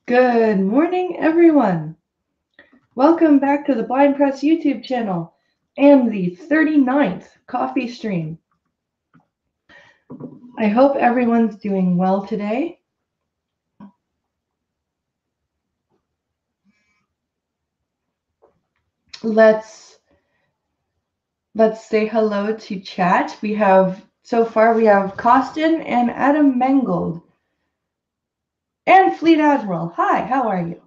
Good morning, everyone. Welcome back to the Blind Press YouTube channel and the 39th coffee stream. I hope everyone's doing well today. Let's say hello to chat. So far we have Costin and Adam Mangold and Fleet Admiral. Hi, how are you?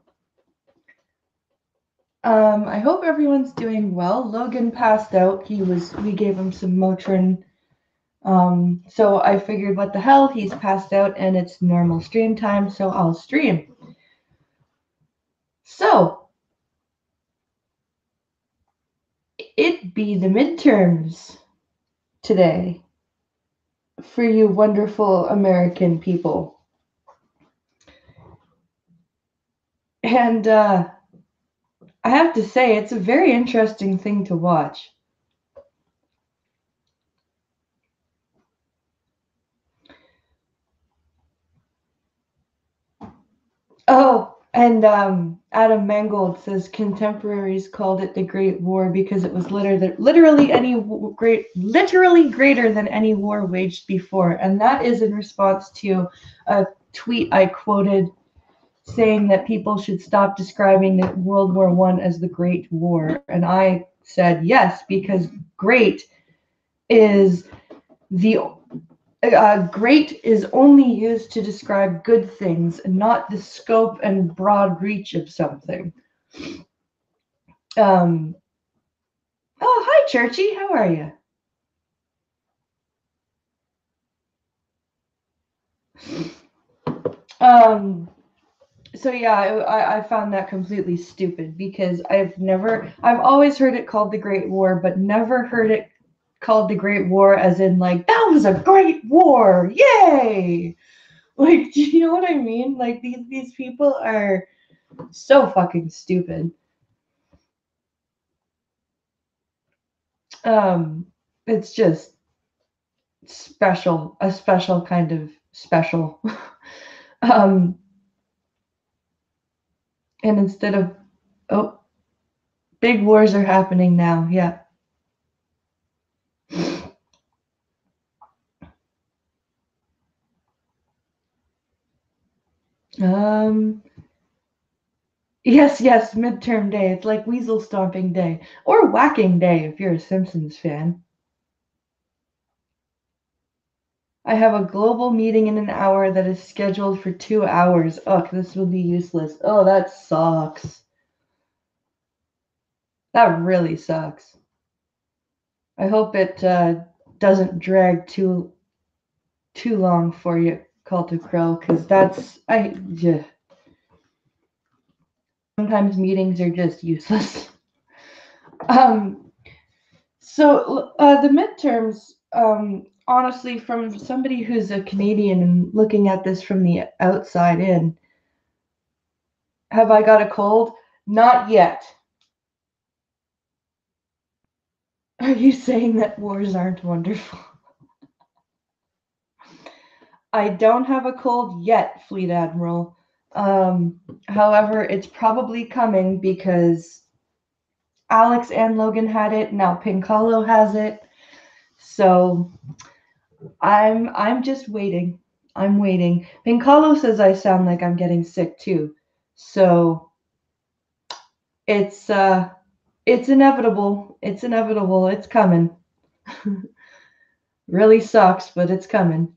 I hope everyone's doing well. Logan passed out. We gave him some Motrin. So I figured, what the hell, he's passed out and it's normal stream time, so I'll stream. So, it be the midterms today for you wonderful American people. And I have to say, it's a very interesting thing to watch. Oh, and Adam Mangold says contemporaries called it the Great War because it was literally greater than any war waged before, and that is in response to a tweet I quoted saying that people should stop describing the World War I as the Great War, and I said yes because great is the great is only used to describe good things, not the scope and broad reach of something. Oh, hi, Churchy. How are you? So yeah, I found that completely stupid because I've always heard it called the Great War, but never heard it called the Great War as in like, that was a great war. Yay! Like, do you know what I mean? Like these people are so fucking stupid. It's just a special kind of special. um, and instead of, oh, big wars are happening now. Yeah. Um, yes, midterm day. It's like weasel stomping day or whacking day if you're a Simpsons fan. I have a global meeting in an hour that is scheduled for 2 hours. Ugh, this will be useless. Oh, that sucks. That really sucks. I hope it doesn't drag too long for you, Call to Crow, because yeah. Sometimes meetings are just useless. So the midterms, honestly, from somebody who's a Canadian and looking at this from the outside in, have I got a cold? Not yet. Are you saying that wars aren't wonderful? I don't have a cold yet, Fleet Admiral. However, it's probably coming because Alex and Logan had it. Now Pincalo has it. So I'm just waiting. I'm waiting. Pincalo says I sound like I'm getting sick too. So it's inevitable. It's inevitable. It's coming. Really sucks, but it's coming.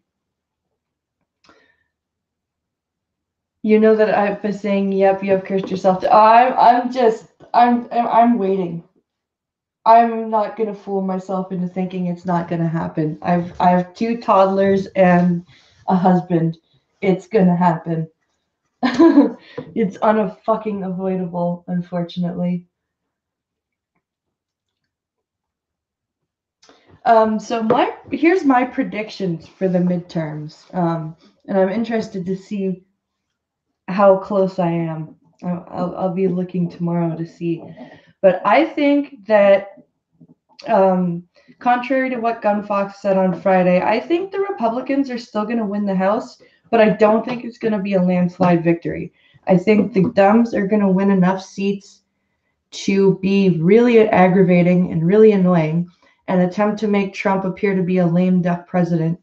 You know that I've been saying, "Yep, you have cursed yourself." I'm waiting. I'm not gonna fool myself into thinking it's not gonna happen. I have two toddlers and a husband. It's gonna happen. It's unfucking avoidable, unfortunately. So here's my predictions for the midterms, and I'm interested to see how close I am. I'll be looking tomorrow to see, but I think that, contrary to what Gunfox said on Friday, I think the Republicans are still going to win the House, but I don't think it's going to be a landslide victory. I think the Dems are going to win enough seats to be really aggravating and really annoying and attempt to make Trump appear to be a lame duck president.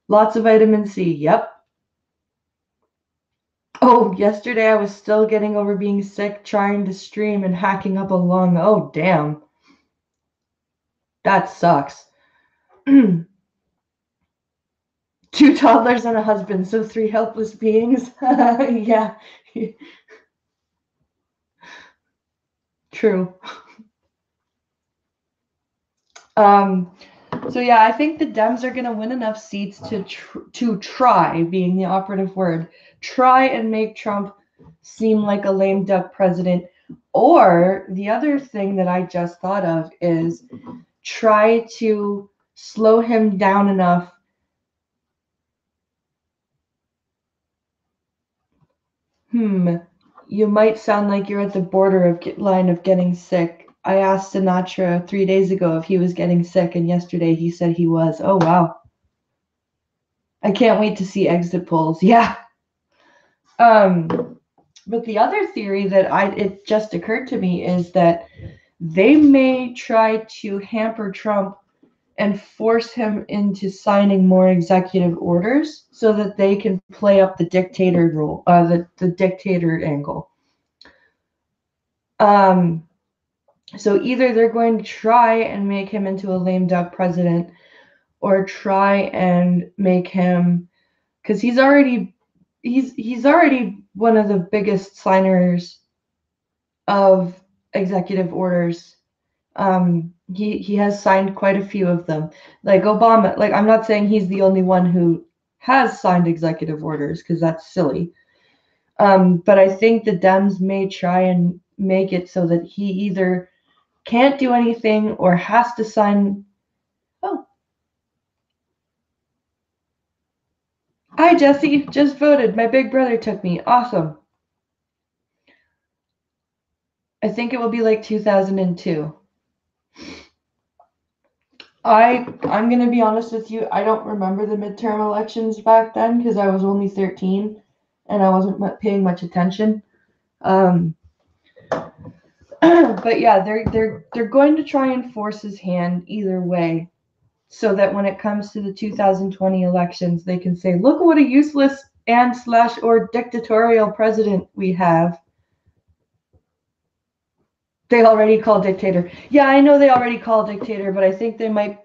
Lots of vitamin C, yep. Oh, yesterday I was still getting over being sick, trying to stream and hacking up a lung. Oh, damn. That sucks. 2 toddlers and a husband, so 3 helpless beings. Yeah. True. So yeah, I think the Dems are going to win enough seats to try, being the operative word, try and make Trump seem like a lame duck president. Or the other thing that I just thought of is try to slow him down enough. You might sound like you're at the border of line of getting sick. I asked Sinatra 3 days ago if he was getting sick, and yesterday he said he was. Oh, wow. I can't wait to see exit polls. Yeah. But the other theory that it just occurred to me is that they may try to hamper Trump and force him into signing more executive orders so that they can play up the dictator role, the dictator angle. So either they're going to try and make him into a lame duck president, or try and make him, because he's already one of the biggest signers of executive orders. He has signed quite a few of them. Like Obama, like I'm not saying he's the only one who has signed executive orders, because that's silly. But I think the Dems may try and make it so that he either can't do anything or has to sign. Oh. Hi, Jesse. Just voted. My big brother took me. Awesome. I think it will be like 2002. I'm going to be honest with you. I don't remember the midterm elections back then because I was only 13 and I wasn't paying much attention. But yeah, they're going to try and force his hand either way, so that when it comes to the 2020 elections, they can say, "Look what a useless and/or dictatorial president we have." They already call dictator. Yeah, I know they already call dictator, but I think they might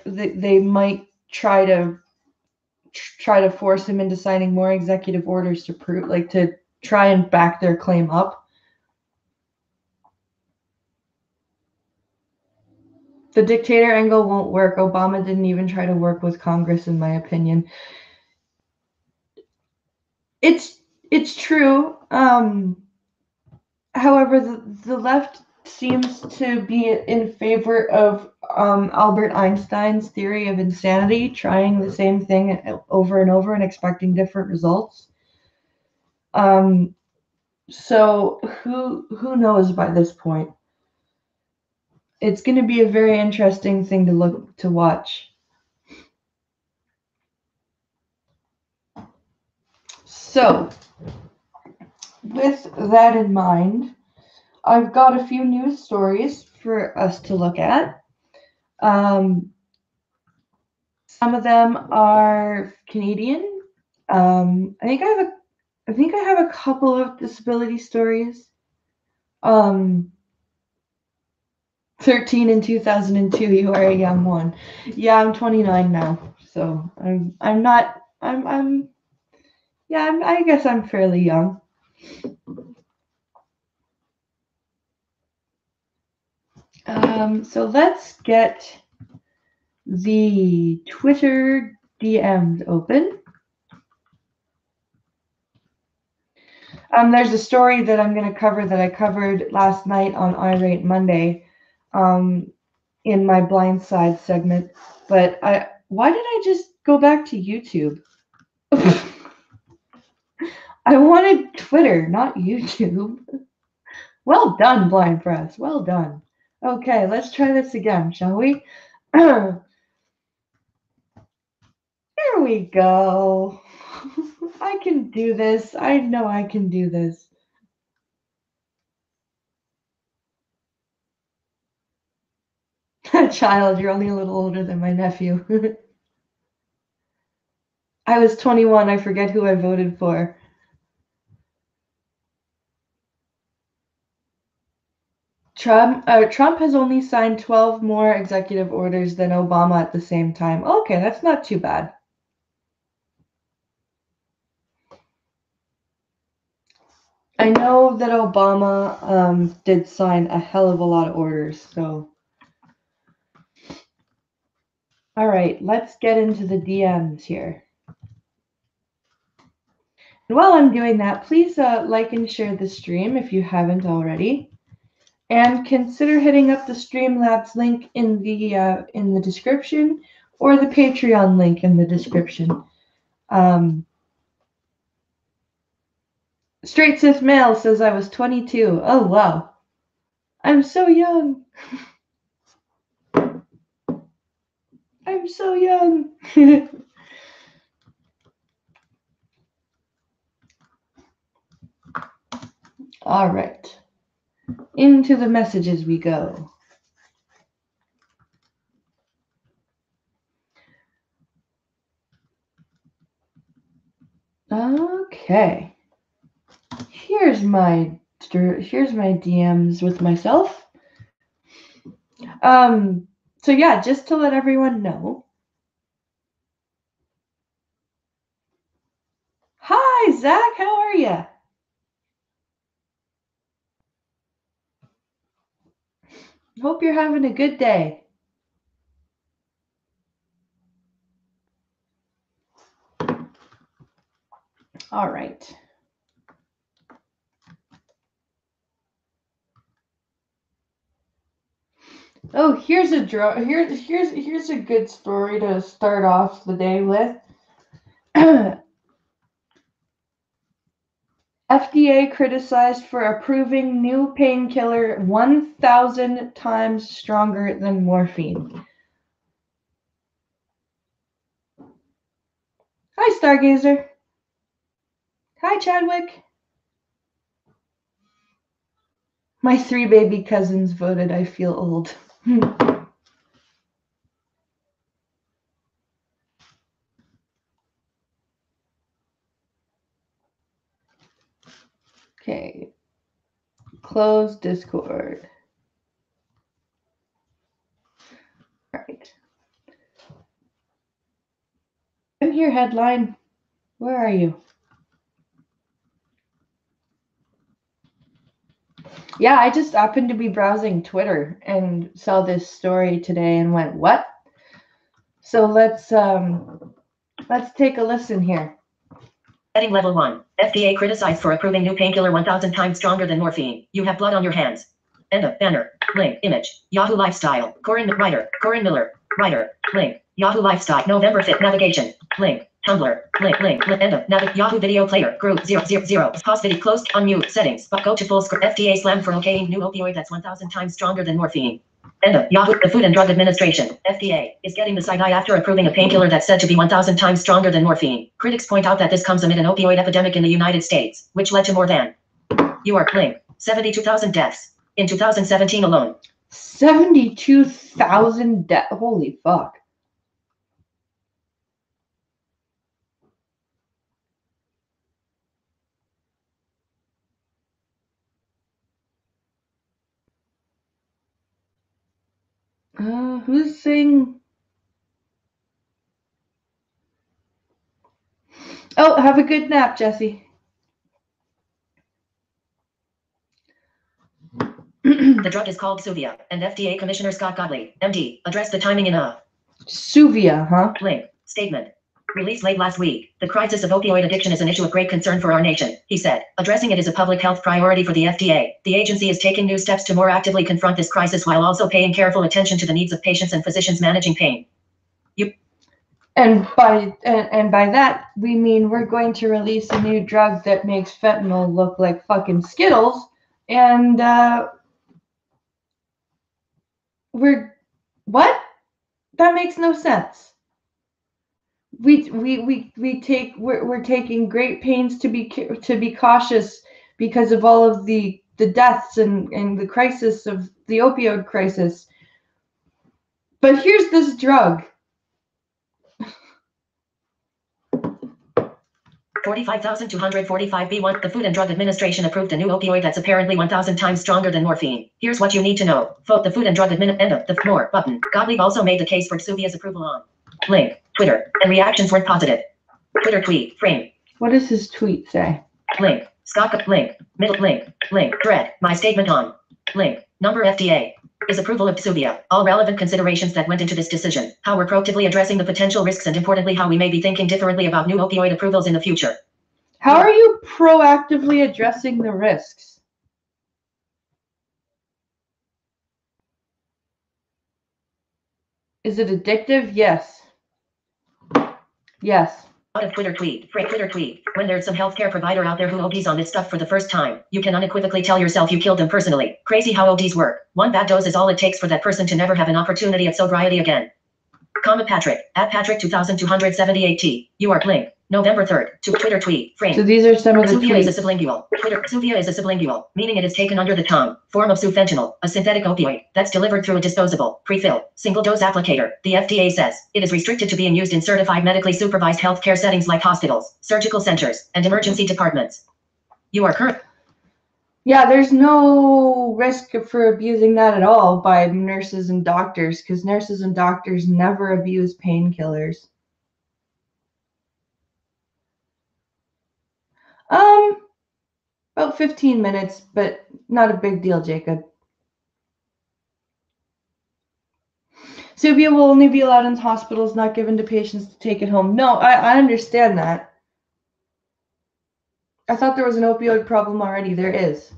they might try to force him into signing more executive orders to prove, like, to try and back their claim up. The dictator angle won't work. Obama didn't even try to work with Congress, in my opinion. It's true. However, the left seems to be in favor of Albert Einstein's theory of insanity, trying the same thing over and over and expecting different results. So who knows by this point? It's going to be a very interesting thing to watch. So, with that in mind, I've got a few news stories for us to look at. Some of them are Canadian. I think I have a couple of disability stories. 13 in 2002. You are a young one. Yeah, I'm 29 now, so I guess I'm fairly young. So let's get the Twitter DMs open. There's a story that I'm going to cover that I covered last night on Irate Monday, in my Blindside segment. But why did I just go back to YouTube? I wanted Twitter, not YouTube. Well done, Blind Press. Well done. Okay, let's try this again, shall we? Here we go. I can do this. I know I can do this. Child, you're only a little older than my nephew. I was 21. I forget who I voted for. Trump has only signed 12 more executive orders than Obama at the same time. Okay, that's not too bad. I know that Obama did sign a hell of a lot of orders, so. All right, let's get into the DMs here. And while I'm doing that, please like and share the stream if you haven't already. And consider hitting up the Streamlabs link in the description or the Patreon link in the description. Straight Cis Male says I was 22. Oh, wow. I'm so young. I'm so young. All right. Into the messages we go. Okay. Here's my DMs with myself. So yeah, just to let everyone know. Hi, Zach. How are you? Hope you're having a good day. All right. Oh, here's a here's a good story to start off the day with. FDA criticized for approving new painkiller 1,000 times stronger than morphine. Hi, Stargazer. Hi, Chadwick. My 3 baby cousins voted I feel old. Okay. Close Discord. All right. I'm here, headline. Where are you? Yeah, I just happened to be browsing Twitter and saw this story today and went, what? So let's take a listen here. Heading level 1. FDA criticized for approving new painkiller 1,000 times stronger than morphine. You have blood on your hands. End of banner. Link. Image. Yahoo Lifestyle. Corin Miller. Writer. Link. Yahoo Lifestyle. November 5th. Navigation. Link. Tumblr. Link. End of. Yahoo Video Player. Group 000. Pause video closed. Unmute. Settings. But go to full screen. FDA slam for okaying new opioid that's 1,000 times stronger than morphine. End of. Yahoo. The Food and Drug Administration, FDA, is getting the side eye after approving a painkiller that's said to be 1,000 times stronger than morphine. Critics point out that this comes amid an opioid epidemic in the United States, which led to more than 72,000 deaths in 2017 alone. 72,000 deaths. Holy fuck. Who's saying? Oh, have a good nap, Jesse. The drug is called Suvia, and FDA Commissioner Scott Godley, MD, addressed the timing in a Suvia, huh? Link statement. Released late last week, the crisis of opioid addiction is an issue of great concern for our nation, he said. Addressing it is a public health priority for the FDA. The agency is taking new steps to more actively confront this crisis while also paying careful attention to the needs of patients and physicians managing pain. And by that, we mean we're going to release a new drug that makes fentanyl look like fucking Skittles, and what? That makes no sense. we're taking great pains to be cautious because of all of the deaths and the crisis of the opioid crisis. But here's this drug. 45,245B1. The Food and Drug Administration approved a new opioid that's apparently 1,000 times stronger than morphine. Here's what you need to know. Vote the Food and Drug End of the more button. Gottlieb also made the case for Xuvia's approval on link, Twitter, and reactions weren't positive. Twitter tweet, frame. What does his tweet say? Link, Scott, link, middle, link, thread, my statement on link, number FDA. Is approval of Xuvia. All relevant considerations that went into this decision. How we're proactively addressing the potential risks and importantly how we may be thinking differently about new opioid approvals in the future. How are you proactively addressing the risks? Is it addictive? Yes. Yes. Out of Twitter tweet. When there's some healthcare provider out there who ODs on this stuff for the first time, you can unequivocally tell yourself you killed them personally. Crazy how ODs work. One bad dose is all it takes for that person to never have an opportunity at sobriety again. Comment Patrick, at Patrick 2278T. You are link. November 3rd, to Twitter tweet, frame. So these are some of the Xuvia tweets. is a sublingual. Xuvia is a sublingual, meaning it is taken under the tongue, form of sufentanil, a synthetic opioid, that's delivered through a disposable, pre-fill, single-dose applicator. The FDA says it is restricted to being used in certified medically supervised healthcare settings like hospitals, surgical centers, and emergency departments. You are correct. Yeah, there's no risk for abusing that at all by nurses and doctors, because nurses and doctors never abuse painkillers. About 15 minutes, but not a big deal, Jacob. Xuvia will only be allowed in hospitals, not given to patients to take it home. No, I understand that. I thought there was an opioid problem already. There is.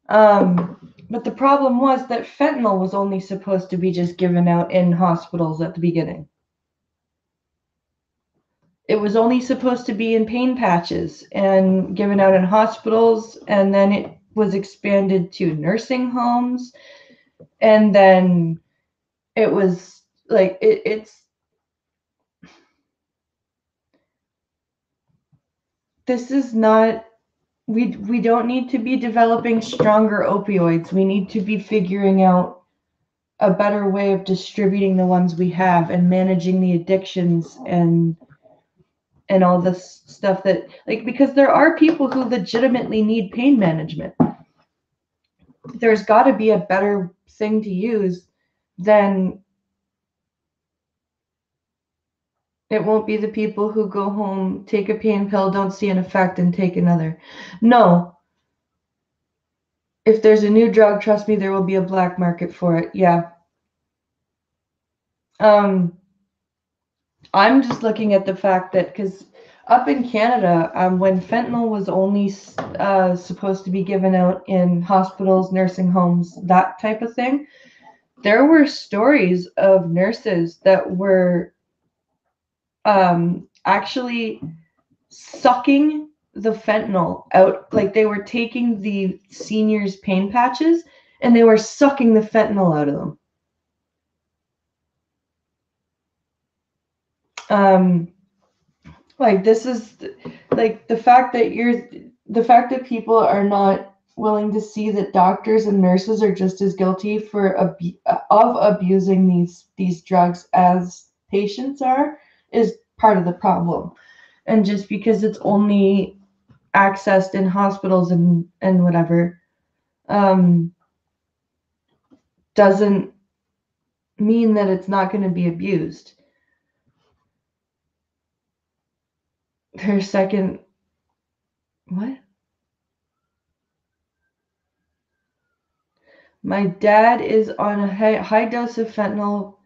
But the problem was that fentanyl was only supposed to be just given out in hospitals at the beginning. It was only supposed to be in pain patches and given out in hospitals, and then it was expanded to nursing homes, and then it was like this is not, we don't need to be developing stronger opioids. We need to be figuring out a better way of distributing the ones we have and managing the addictions and all this stuff that, like, because there are people who legitimately need pain management. There's got to be a better thing to use than, it won't be the people who go home, take a pain pill, don't see an effect, and take another. No. If there's a new drug, trust me, there will be a black market for it. Yeah. I'm just looking at the fact that, because up in Canada, when fentanyl was only supposed to be given out in hospitals, nursing homes, that type of thing, there were stories of nurses that were actually sucking the fentanyl out. Like, they were taking the seniors' pain patches and they were sucking the fentanyl out of them. Like, this is like the fact that people are not willing to see that doctors and nurses are just as guilty of abusing these drugs as patients are is part of the problem. And just because it's only accessed in hospitals and whatever, doesn't mean that it's not going to be abused. Her second, what? My dad is on a high dose of fentanyl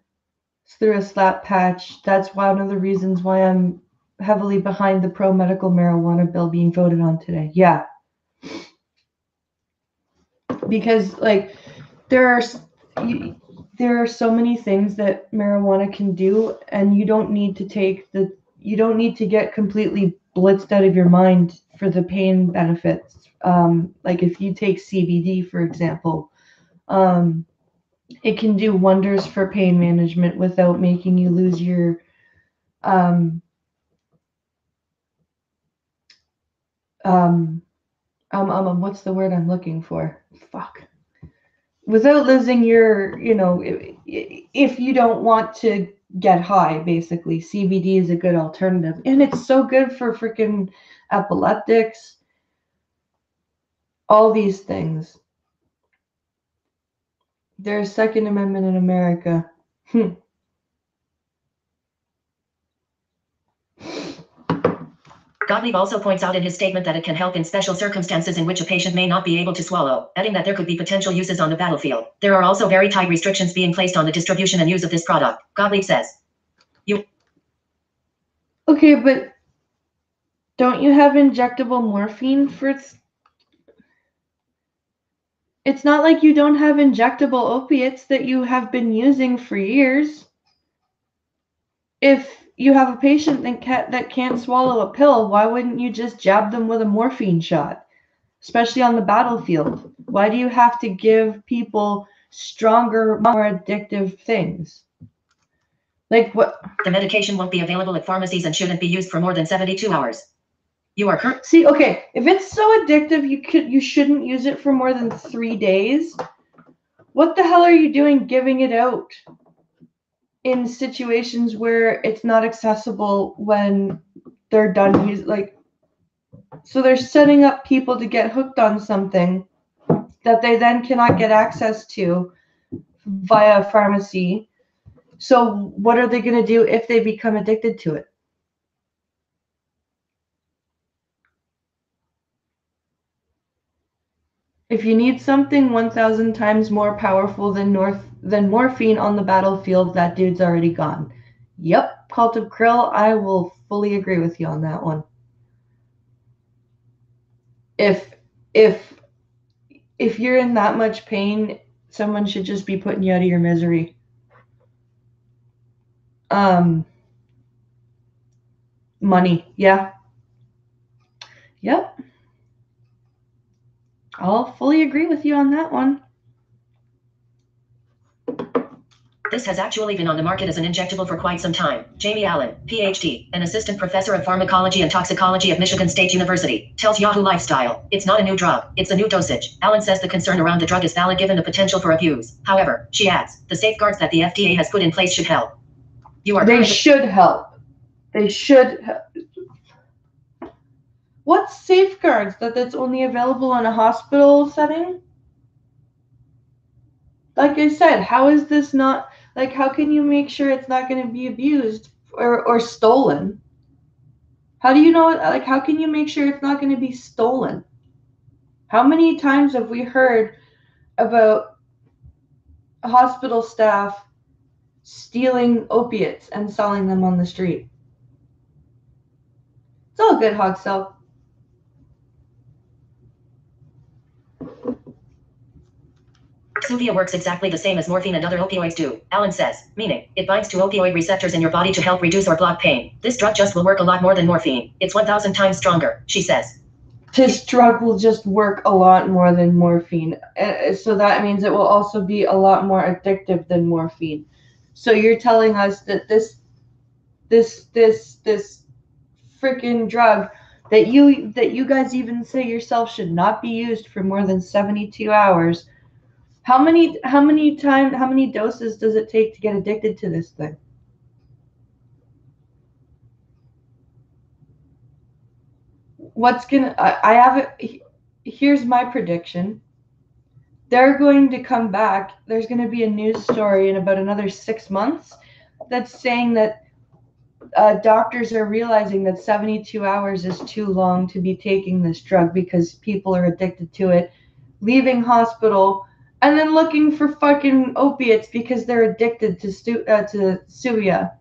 through a slap patch. That's one of the reasons why I'm heavily behind the pro-medical marijuana bill being voted on today. Yeah. Because, like, there are so many things that marijuana can do, and you don't need to get completely blitzed out of your mind for the pain benefits. Like, if you take CBD, for example, it can do wonders for pain management without making you lose your what's the word I'm looking for? Fuck. Without losing your, if you don't want to get high, basically, CBD is a good alternative. And it's so good for freaking epileptics, all these things. There's Second Amendment in America. Gottlieb also points out in his statement that it can help in special circumstances in which a patient may not be able to swallow, adding that there could be potential uses on the battlefield. There are also very tight restrictions being placed on the distribution and use of this product. Gottlieb says. Okay, but don't you have injectable morphine for... It's not like you don't have injectable opiates that you have been using for years. If you have a patient that can't swallow a pill, why wouldn't you just jab them with a morphine shot? Especially on the battlefield. Why do you have to give people stronger, more addictive things? Like what? The medication won't be available at pharmacies and shouldn't be used for more than 72 hours. You are See, okay, if it's so addictive you shouldn't use it for more than 3 days. What the hell are you doing giving it out in situations where it's not accessible when they're done so they're setting up people to get hooked on something that they then cannot get access to via pharmacy. So what are they going to do if they become addicted to it? If you need something 1,000 times more powerful than morphine on the battlefield, that dude's already gone. Yep, Cult of Krill, I will fully agree with you on that one. If you're in that much pain, someone should just be putting you out of your misery. Money, yeah. Yep. I'll fully agree with you on that one. This has actually been on the market as an injectable for quite some time. Jamie Allen, PhD, an assistant professor of pharmacology and toxicology at Michigan State University, tells Yahoo Lifestyle, it's not a new drug, it's a new dosage. Allen says the concern around the drug is valid given the potential for abuse. However, she adds, the safeguards that the FDA has put in place should help. They should help. They should help. What safeguards? That's only available in a hospital setting? Like I said, how is this not... Like, how can you make sure it's not going to be abused or stolen? How do you know? Like, how can you make sure it's not going to be stolen? How many times have we heard about hospital staff stealing opiates and selling them on the street? It's all good, hog cell. Suvia works exactly the same as morphine and other opioids do, Allen says, meaning, it binds to opioid receptors in your body to help reduce or block pain. This drug just will work a lot more than morphine. It's 1,000 times stronger, she says. This drug will just work a lot more than morphine. So that means it will also be a lot more addictive than morphine. So you're telling us that this freaking drug that you guys even say yourself should not be used for more than 72 hours. How many doses does it take to get addicted to this thing? I have it. Here's my prediction. They're going to come back. There's going to be a news story in about another 6 months that's saying that doctors are realizing that 72 hours is too long to be taking this drug because people are addicted to it, leaving hospital, and then looking for fucking opiates because they're addicted to Suvia.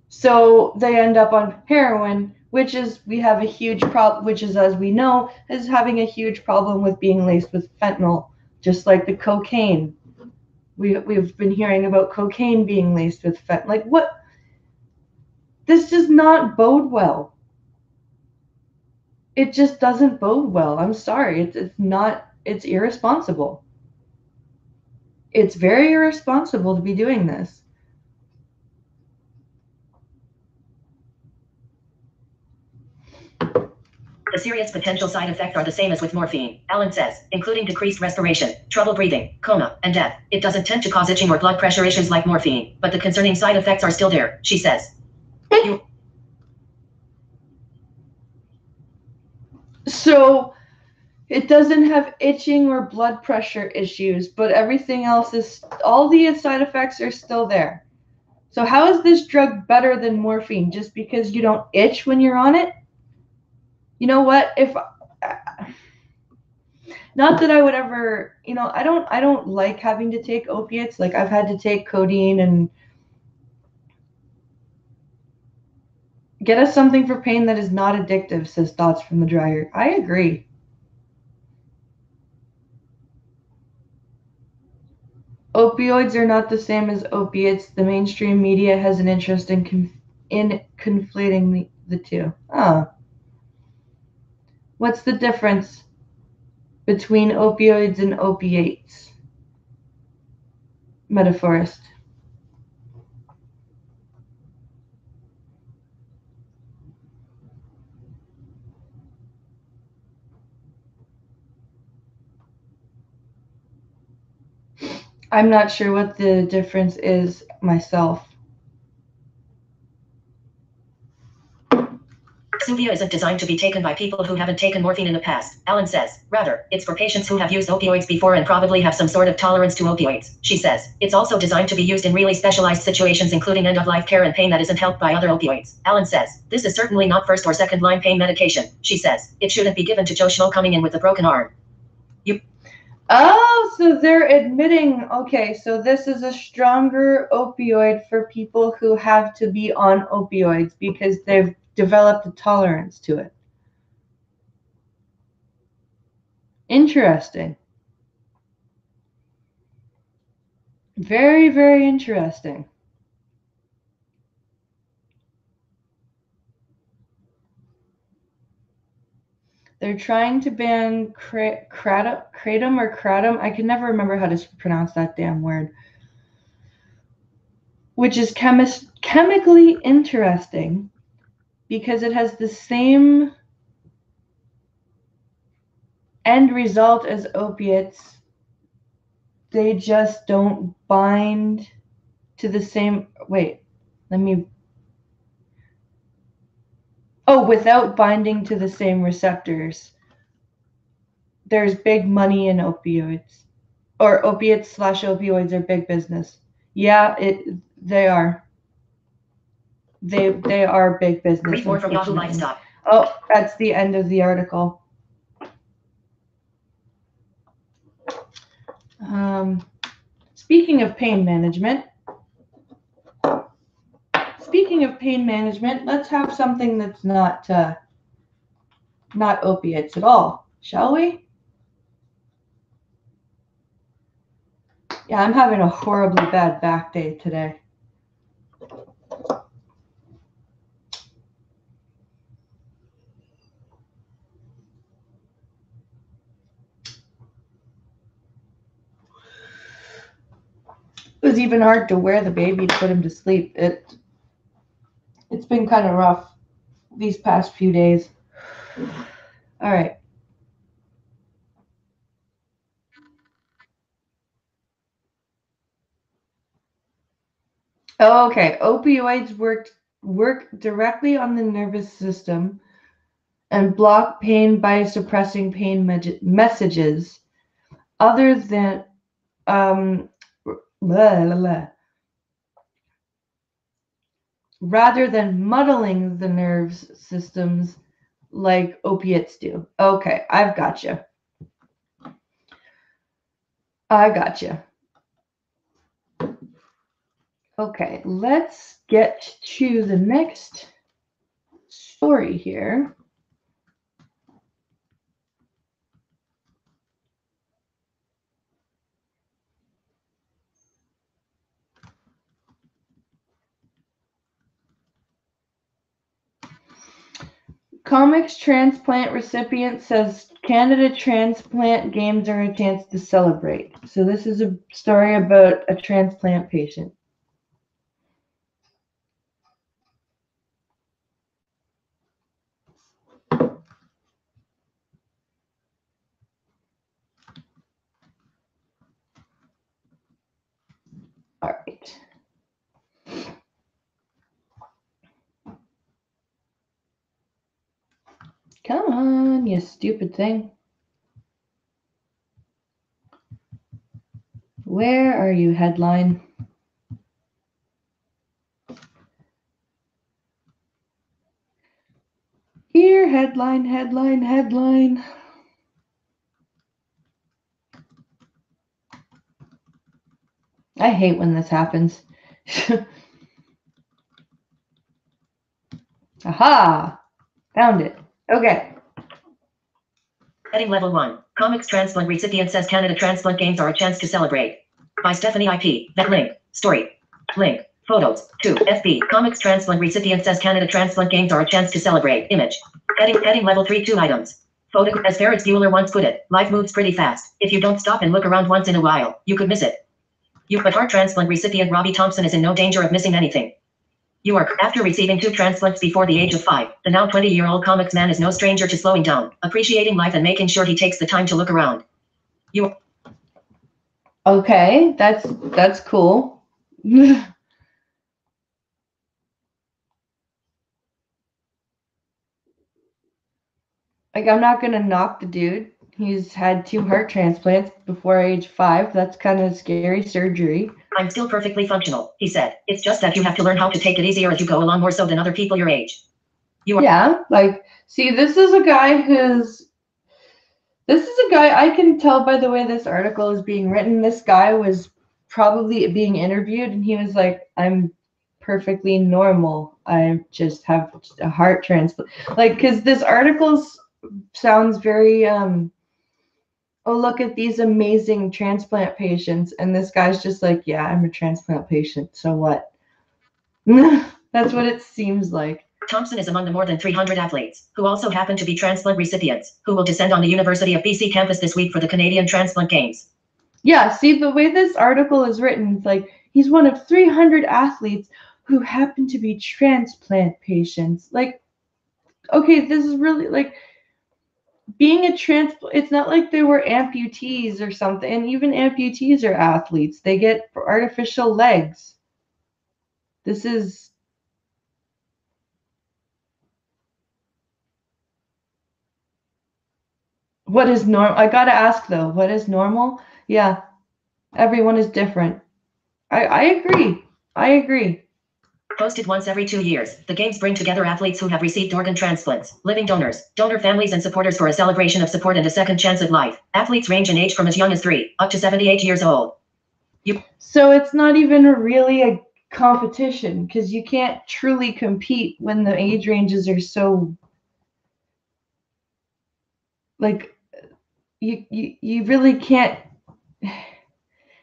So they end up on heroin, which is, we have a huge problem, which is, as we know, is having a huge problem with being laced with fentanyl, just like the cocaine. We've been hearing about cocaine being laced with fentanyl. Like, what? This does not bode well. It just doesn't bode well. I'm sorry. It's irresponsible. It's very irresponsible to be doing this. The serious potential side effects are the same as with morphine, Alan says, including decreased respiration, trouble breathing, coma, and death. It doesn't tend to cause itching or blood pressure issues like morphine, but the concerning side effects are still there, she says. So it doesn't have itching or blood pressure issues, but everything else is, all the side effects are still there. So how is this drug better than morphine? Just because you don't itch when you're on it? You know what? Not that I would ever, I don't like having to take opiates. Like I've had to take codeine and get us something for pain that is not addictive, says Thoughts from the Dryer. I agree. Opioids are not the same as opiates. The mainstream media has an interest in conflating the two. Oh. What's the difference between opioids and opiates? Metaphorist. I'm not sure what the difference is myself. Suvia isn't designed to be taken by people who haven't taken morphine in the past, Alan says. Rather, it's for patients who have used opioids before and probably have some sort of tolerance to opioids, she says. It's also designed to be used in really specialized situations, including end-of-life care and pain that isn't helped by other opioids. Alan says, this is certainly not first or second line pain medication, she says. It shouldn't be given to Joe Schmo coming in with a broken arm. Oh, so they're admitting, okay, so this is a stronger opioid for people who have to be on opioids because they've developed a tolerance to it. Interesting. Very, very interesting. They're trying to ban kratom or kratom. I can never remember how to pronounce that damn word. Which is chemically interesting because it has the same end result as opiates. They just don't bind to the same. Wait, without binding to the same receptors. There's big money in opioids, or opiates/opioids are big business. Yeah, they are. They are big business. Read more from Yahoo Lifestyle. Oh, that's the end of the article. Speaking of pain management, let's have something that's not opiates at all, shall we? Yeah, I'm having a horribly bad back day today. It was even hard to wear the baby to put him to sleep. It's been kind of rough these past few days. All right. Oh, okay. Opioids work directly on the nervous system and block pain by suppressing pain messages other than rather than muddling the nerves systems like opiates do. Okay, I've got you. Okay, let's get to the next story here. Comics transplant recipient says Canada transplant games are a chance to celebrate. So this is a story about a transplant patient. Come on, you stupid thing. Where are you, headline? Here, headline, headline, headline. I hate when this happens. Aha! Found it. Okay. Heading level 1. Comics transplant recipient says Canada transplant games are a chance to celebrate. By Stephanie IP. That link. Story. Link. Photos. 2. FB. Comics transplant recipient says Canada transplant games are a chance to celebrate. Image. Heading level 3. 2 items. Photo. As Ferris Bueller once put it, life moves pretty fast. If you don't stop and look around once in a while, you could miss it. But heart transplant recipient Robbie Thompson is in no danger of missing anything. You are, after receiving 2 transplants before the age of 5, the now 20-year-old comics man is no stranger to slowing down, appreciating life and making sure he takes the time to look around. Okay, that's cool. Like, I'm not gonna knock the dude. He's had 2 heart transplants before age 5. That's kind of scary surgery. I'm still perfectly functional, he said. It's just that you have to learn how to take it easier as you go along, more so than other people your age. Yeah, like, see, this is a guy I can tell by the way this article is being written. This guy was probably being interviewed and he was like, I'm perfectly normal. I just have a heart transplant. Like, because this article sounds very, oh, look at these amazing transplant patients. And this guy's just like, yeah, I'm a transplant patient. So what? That's what it seems like. Thompson is among the more than 300 athletes who also happen to be transplant recipients who will descend on the University of BC campus this week for the Canadian Transplant Games. Yeah, see, the way this article is written, it's like he's one of 300 athletes who happen to be transplant patients. Like, okay, this is really like being a transplant. It's not like they were amputees or something. And even amputees are athletes. They get artificial legs. This is what is normal. I gotta ask though, what is normal? Yeah, everyone is different. I agree. I agree. Hosted once every 2 years, the games bring together athletes who have received organ transplants, living donors, donor families, and supporters for a celebration of support and a second chance at life. Athletes range in age from as young as 3 up to 78 years old. So it's not even really a competition because you can't truly compete when the age ranges are so like you really can't.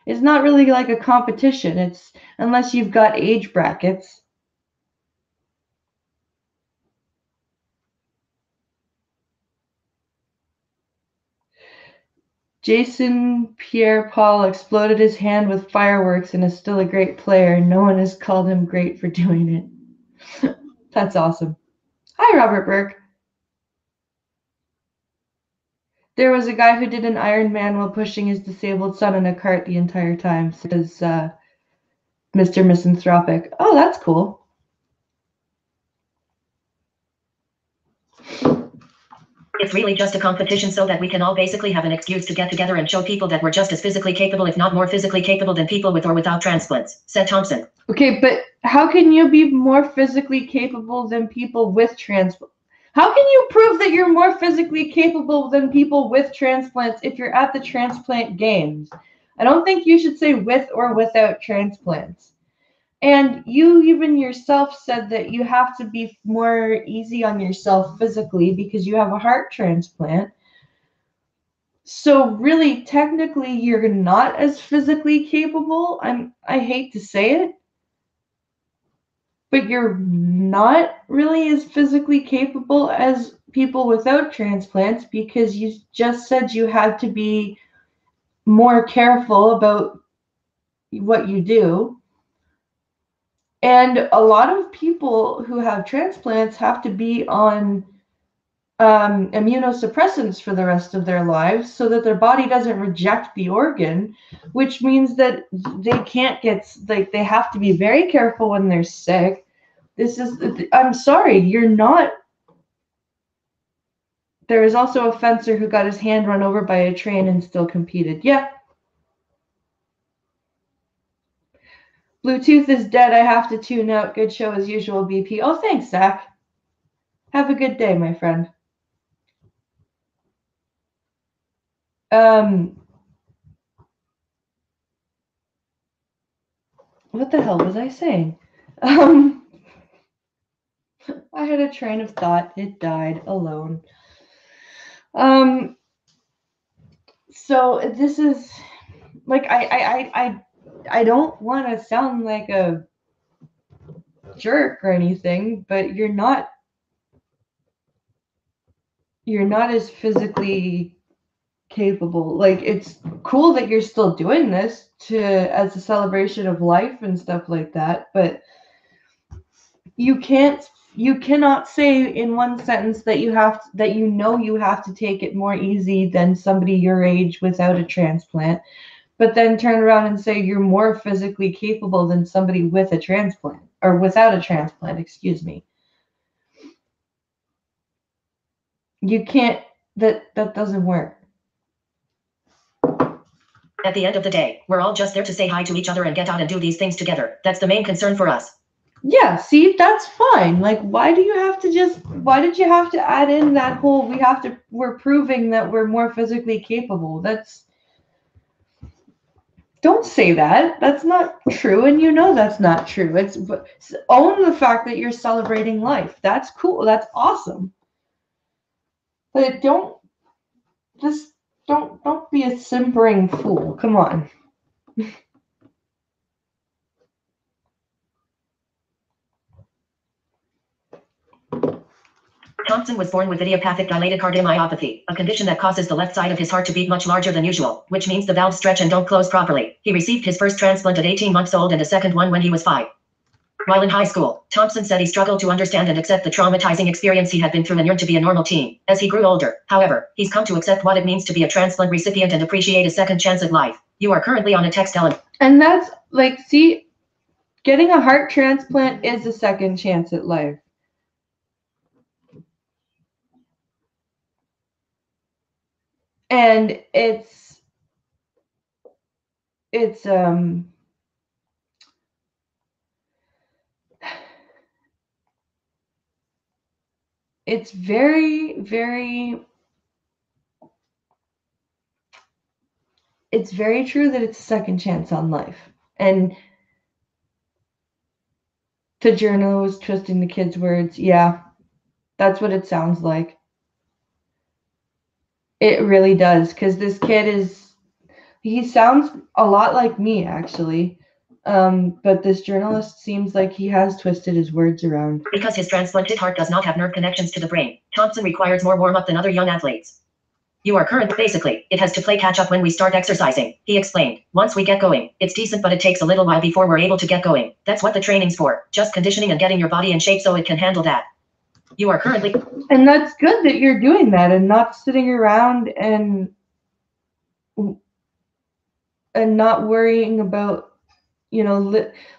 It's not really like a competition. It's unless you've got age brackets. Jason Pierre-Paul exploded his hand with fireworks and is still a great player. No one has called him great for doing it. That's awesome. Hi, Robert Burke. There was a guy who did an Iron Man while pushing his disabled son in a cart the entire time. Says Mr. Misanthropic. Oh, that's cool. It's really just a competition so that we can all basically have an excuse to get together and show people that we're just as physically capable, if not more physically capable than people with or without transplants, said Thompson. Okay, but how can you be more physically capable than people with transplants? How can you prove that you're more physically capable than people with transplants if you're at the transplant games? I don't think you should say with or without transplants. And you even yourself said that you have to be more easy on yourself physically because you have a heart transplant. So really, technically, you're not as physically capable. I hate to say it, but you're not really as physically capable as people without transplants because you just said you had to be more careful about what you do. And a lot of people who have transplants have to be on immunosuppressants for the rest of their lives so that their body doesn't reject the organ, which means that they can't get, like, they have to be very careful when they're sick. I'm sorry, you're not. There was also a fencer who got his hand run over by a train and still competed. Yeah. Bluetooth is dead. I have to tune out. Good show as usual, BP. Oh, thanks, Zach. Have a good day, my friend. What the hell was I saying? I had a train of thought. It died alone. So this is like I don't want to sound like a jerk or anything, but you're not as physically capable. Like, it's cool that you're still doing this as a celebration of life and stuff like that, but you cannot say in one sentence that you have to take it more easy than somebody your age without a transplant, but then turn around and say you're more physically capable than somebody with a transplant or without a transplant, excuse me. You can't, that doesn't work. At the end of the day, we're all just there to say hi to each other and get out and do these things together. That's the main concern for us. Yeah, see, that's fine. Like, why did you have to add in that whole, we're proving that we're more physically capable? Don't say that. That's not true, and you know that's not true. Own the fact that you're celebrating life. That's cool. That's awesome. But don't be a simpering fool. Come on. Thompson was born with idiopathic dilated cardiomyopathy, a condition that causes the left side of his heart to beat much larger than usual, which means the valves stretch and don't close properly. He received his first transplant at 18 months old and a second one when he was 5. While in high school, Thompson said he struggled to understand and accept the traumatizing experience he had been through and yearned to be a normal teen. As he grew older, however, he's come to accept what it means to be a transplant recipient and appreciate a second chance at life. You are currently on a text element. And that's like, see, getting a heart transplant is a second chance at life. And it's very, very, it's very true that it's a second chance on life. And the journal was twisting the kid's words. Yeah, that's what it sounds like. It really does, because this kid he sounds a lot like me, actually. But this journalist seems like he has twisted his words around. Because his transplanted heart does not have nerve connections to the brain, Thompson requires more warm-up than other young athletes. You are basically, it has to play catch up when we start exercising, he explained. Once we get going, it's decent, but it takes a little while before we're able to get going. That's what the training's for, just conditioning and getting your body in shape so it can handle that. You are currently... And that's good that you're doing that and not sitting around and not worrying about,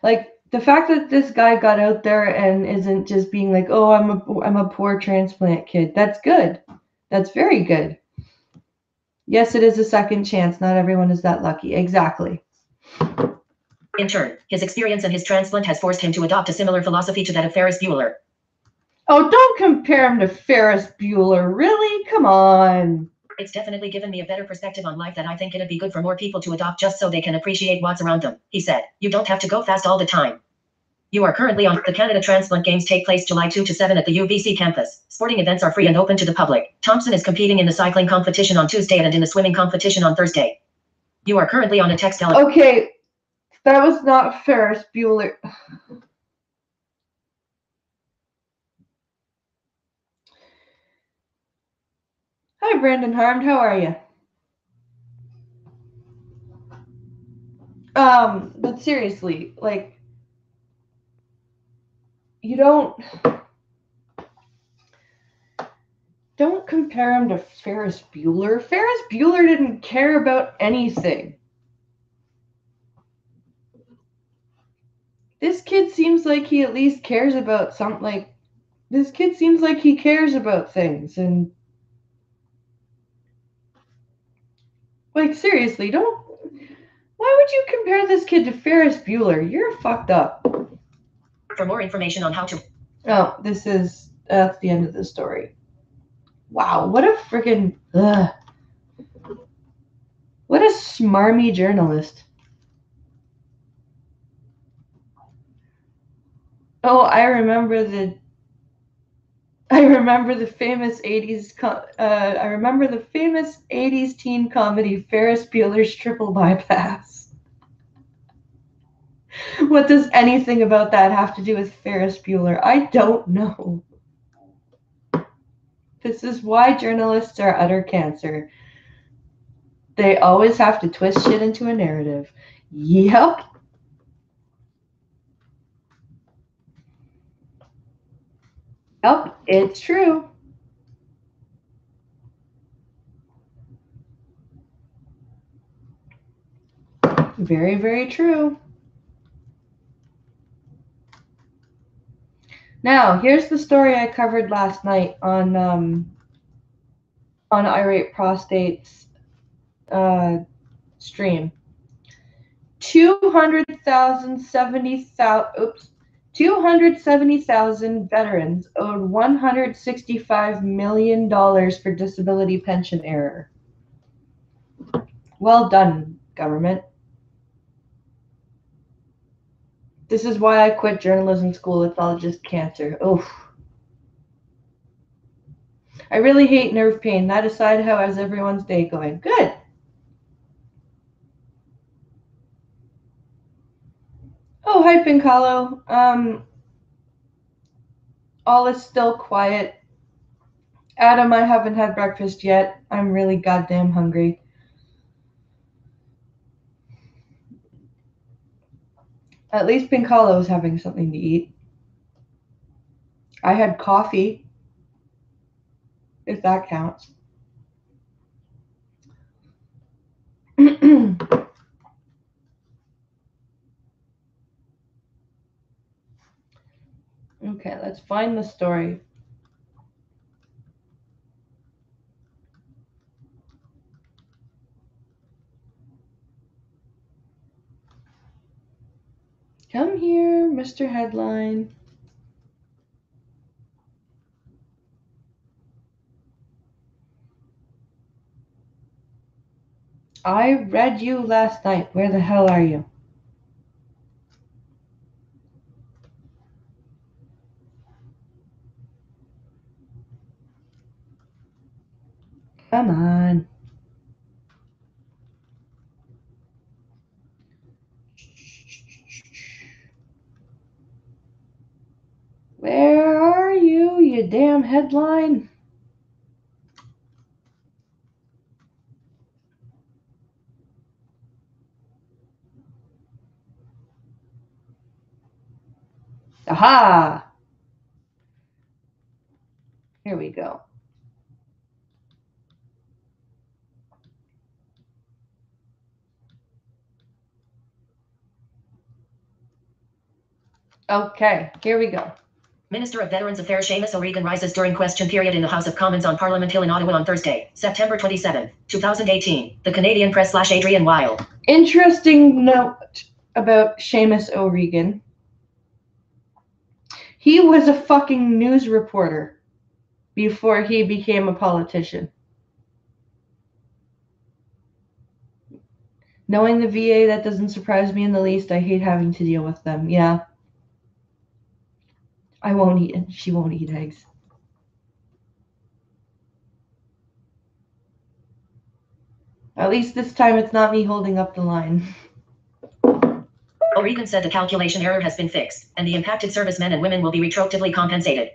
like the fact that this guy got out there and isn't just being like, oh, I'm a poor transplant kid. That's good. That's very good. Yes, it is a second chance. Not everyone is that lucky. Exactly. In turn, his experience and his transplant has forced him to adopt a similar philosophy to that of Ferris Bueller. Oh, don't compare him to Ferris Bueller. Really? Come on. It's definitely given me a better perspective on life that I think it'd be good for more people to adopt just so they can appreciate what's around them, he said. You don't have to go fast all the time. You are currently on the Canada Transplant Games take place July 2 to 7 at the UBC campus. Sporting events are free and open to the public. Thompson is competing in the cycling competition on Tuesday and in the swimming competition on Thursday. You are currently on a text element. Okay, that was not Ferris Bueller. Hi, Brandon Harmed. How are you? But seriously, like, you don't compare him to Ferris Bueller. Ferris Bueller didn't care about anything. This kid seems like he at least cares about something. Like, this kid seems like he cares about things, and Like, seriously, don't. Why would you compare this kid to Ferris Bueller? You're fucked up. For more information on how to. Oh, that's the end of the story. Wow, what a freaking. What a smarmy journalist. Oh, I remember the famous 80s I remember the famous 80s teen comedy Ferris Bueller's Triple Bypass. What does anything about that have to do with Ferris Bueller? I don't know. This is why journalists are utter cancer. They always have to twist shit into a narrative. Yep. Yep, it's true. Very, very true. Now, here's the story I covered last night on Irate Prostate's stream. 270,000 veterans owed $165 million for disability pension error. Well done, government. This is why I quit journalism school. It's all just cancer. Oof. I really hate nerve pain. That aside, how is everyone's day going? Good. Oh, hi, Pincalo. All is still quiet. Adam, I haven't had breakfast yet. I'm really goddamn hungry. At least Pincalo is having something to eat. I had coffee, if that counts. Okay, let's find the story. Come here, Mr. Headline. I read you last night. Where the hell are you? Come on. Where are you, you damn headline? Aha! Here we go. Okay, here we go. Minister of Veterans Affairs Seamus O'Regan rises during question period in the House of Commons on Parliament Hill in Ottawa on Thursday, September 27, 2018. The Canadian Press / Adrian Weil. Interesting note about Seamus O'Regan. He was a fucking news reporter before he became a politician. Knowing the VA, that doesn't surprise me in the least. I hate having to deal with them. Yeah. I won't eat it. She won't eat eggs. At least this time it's not me holding up the line. O'Regan said the calculation error has been fixed, and the impacted servicemen and women will be retroactively compensated.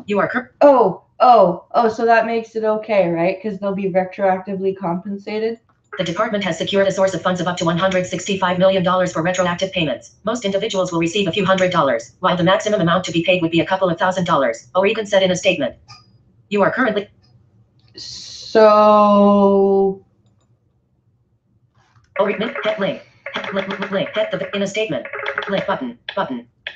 You are So that makes it okay, right? Because they'll be retroactively compensated? The department has secured a source of funds of up to $165 million for retroactive payments. Most individuals will receive a few $100s, while the maximum amount to be paid would be a couple of $1,000s, O'Regan said in a statement. You are currently... So... O'Regan, hit link. Link, hit the... In a statement. Link, button.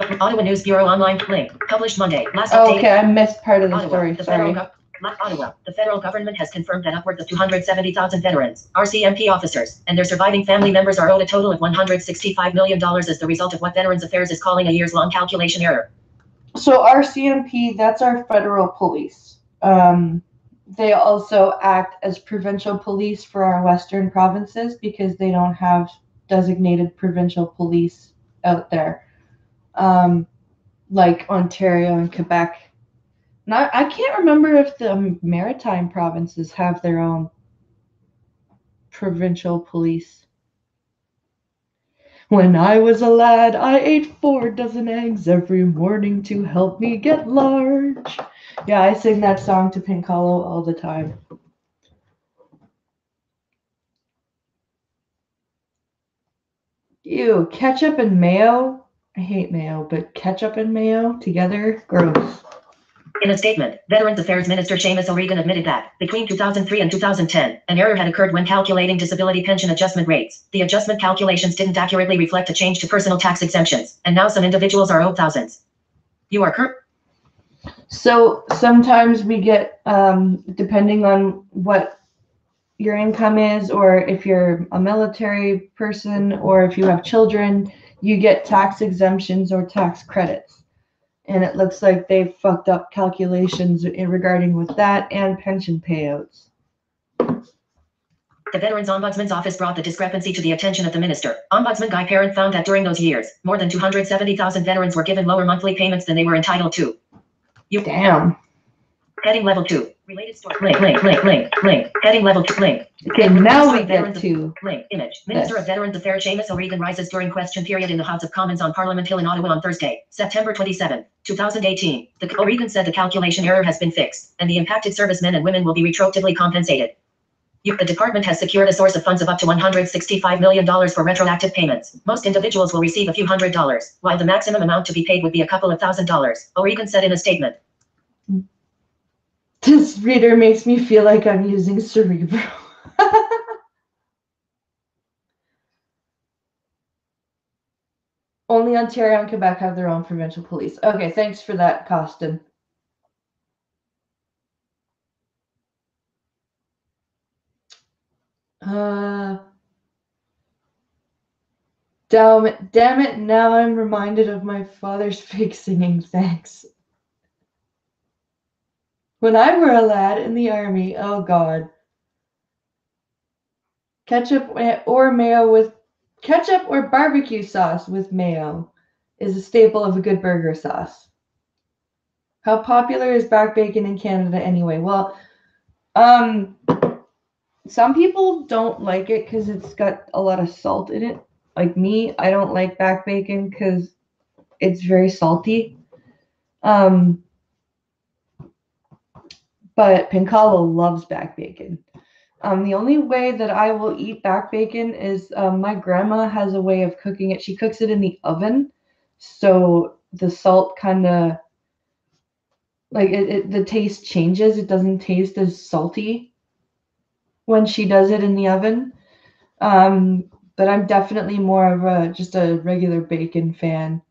Ottawa News Bureau online, link. Published Monday. Last update. Okay, I missed part of the Ottawa, story, the sorry. Ottawa. The federal government has confirmed that upwards of 270,000 veterans, RCMP officers, and their surviving family members are owed a total of $165 million as the result of what Veterans Affairs is calling a years-long calculation error. So RCMP, that's our federal police. They also act as provincial police for our western provinces because they don't have designated provincial police out there, like Ontario and Quebec. Now, I can't remember if the maritime provinces have their own provincial police. When I was a lad, I ate 4 dozen eggs every morning to help me get large. Yeah, I sing that song to Pink Hollow all the time. Ew, ketchup and mayo? I hate mayo, but ketchup and mayo together? Gross. In a statement, Veterans Affairs Minister Seamus O'Regan admitted that, between 2003 and 2010, an error had occurred when calculating disability pension adjustment rates. The adjustment calculations didn't accurately reflect a change to personal tax exemptions, and now some individuals are owed thousands. You are correct. So sometimes we get, depending on what your income is, or if you're a military person, or if you have children, you get tax exemptions or tax credits. And it looks like they've fucked up calculations regarding with that and pension payouts. The Veterans Ombudsman's Office brought the discrepancy to the attention of the minister. Ombudsman Guy Parent found that during those years, more than 270,000 veterans were given lower monthly payments than they were entitled to. Damn. Heading level 2. Related story. Link. Heading level 2. Link. Okay, now we get to link. Image. Minister of Veterans Affairs Seamus O'Regan rises during question period in the House of Commons on Parliament Hill in Ottawa on Thursday, September 27, 2018. O'Regan said the calculation error has been fixed, and the impacted servicemen and women will be retroactively compensated. The department has secured a source of funds of up to $165 million for retroactive payments. Most individuals will receive a few $100s, while the maximum amount to be paid would be a couple of $1,000s, O'Regan said in a statement. This reader makes me feel like I'm using Cerebro. Only Ontario and Quebec have their own provincial police. Okay, thanks for that, Costin. Damn it, now I'm reminded of my father's fake singing, thanks. When I were a lad in the army, oh god. Ketchup or barbecue sauce with mayo is a staple of a good burger sauce. How popular is back bacon in Canada anyway? Well, some people don't like it because it's got a lot of salt in it. Like me, I don't like back bacon because it's very salty. But Pink Hollow loves back bacon. The only way that I will eat back bacon is my grandma has a way of cooking it. She cooks it in the oven, so the salt kind of like the taste changes. It doesn't taste as salty when she does it in the oven. But I'm definitely more of just a regular bacon fan.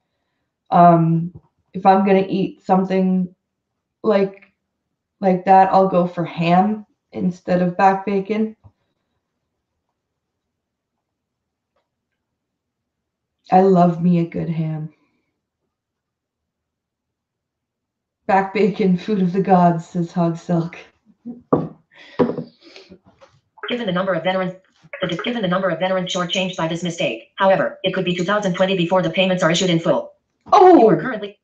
If I'm gonna eat something like that, I'll go for ham instead of back bacon. I love me a good ham. Back bacon, food of the gods, says Hog Silk. Given the number of veterans shortchanged by this mistake, however, it could be 2020 before the payments are issued in full. Oh, you are currently.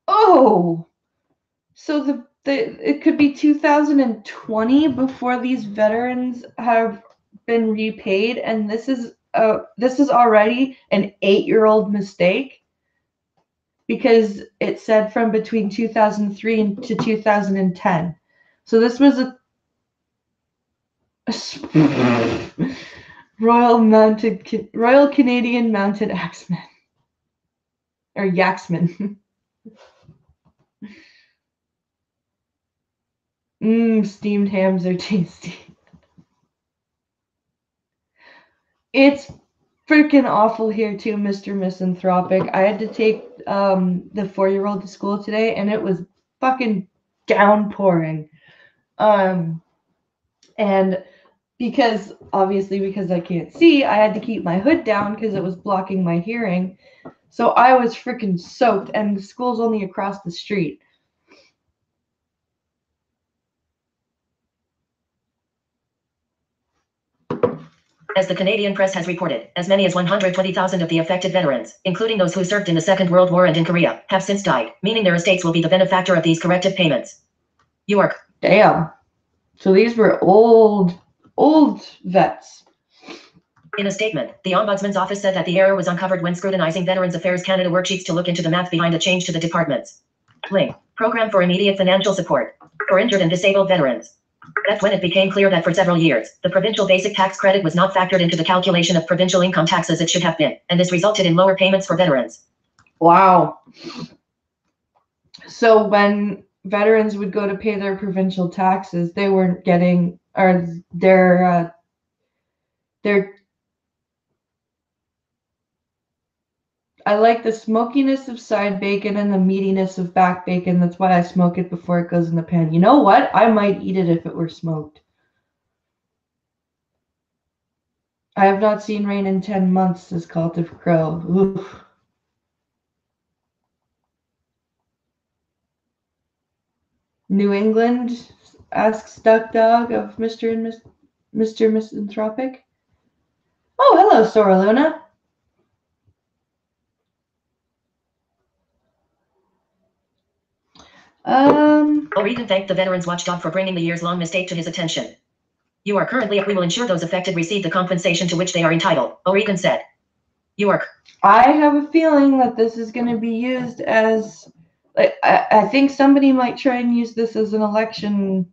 Oh, so it could be 2020 before these veterans have been repaid, and this is already an 8-year-old mistake because it said from between 2003 to 2010. So this was a Royal Canadian Mounted Axeman or Yaxman. Steamed hams are tasty. It's freaking awful here too, Mr. Misanthropic. I had to take the 4-year-old to school today, and it was fucking downpouring. And because I can't see, I had to keep my hood down because it was blocking my hearing. So I was freaking soaked, and the school's only across the street. As the Canadian press has reported, as many as 120,000 of the affected veterans, including those who served in the Second World War and in Korea, have since died, meaning their estates will be the benefactor of these corrective payments. You are. Damn. So these were old vets. In a statement, the Ombudsman's office said that the error was uncovered when scrutinizing Veterans Affairs Canada worksheets to look into the math behind the change to the department's link. Program for immediate financial support for injured and disabled veterans. That's when it became clear that for several years, the provincial basic tax credit was not factored into the calculation of provincial income tax as it should have been, and this resulted in lower payments for veterans. Wow. So when veterans would go to pay their provincial taxes, they weren't getting, or their I like the smokiness of side bacon and the meatiness of back bacon. That's why I smoke it before it goes in the pan. You know what? I might eat it if it were smoked. I have not seen rain in 10 months, says Cult of Crow. Oof. New England, asks Duck Dog of Mr. Misanthropic. Oh, hello, Sora Luna. O'Regan thanked the Veterans Watchdog for bringing the years-long mistake to his attention. You are currently, we will ensure those affected receive the compensation to which they are entitled, O'Regan said. You are. I have a feeling that this is going to be used as, I think somebody might try and use this as an election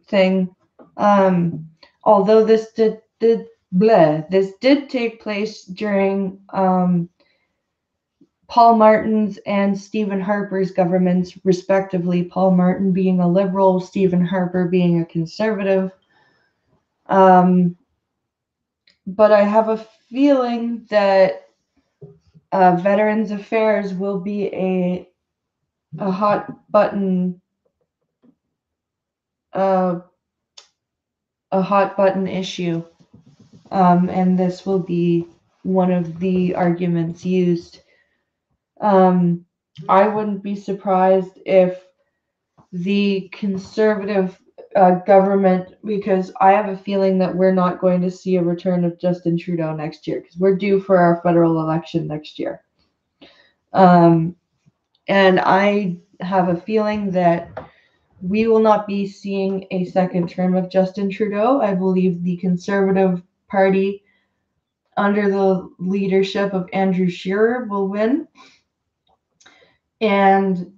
thing. Although this did take place during Paul Martin's and Stephen Harper's governments, respectively. Paul Martin being a liberal, Stephen Harper being a conservative. But I have a feeling that Veterans Affairs will be a hot button issue, and this will be one of the arguments used. I wouldn't be surprised if the conservative government, because I have a feeling that we're not going to see a return of Justin Trudeau next year, because we're due for our federal election next year. And I have a feeling that we will not be seeing a second term of Justin Trudeau. I believe the Conservative Party, under the leadership of Andrew Scheer, will win. And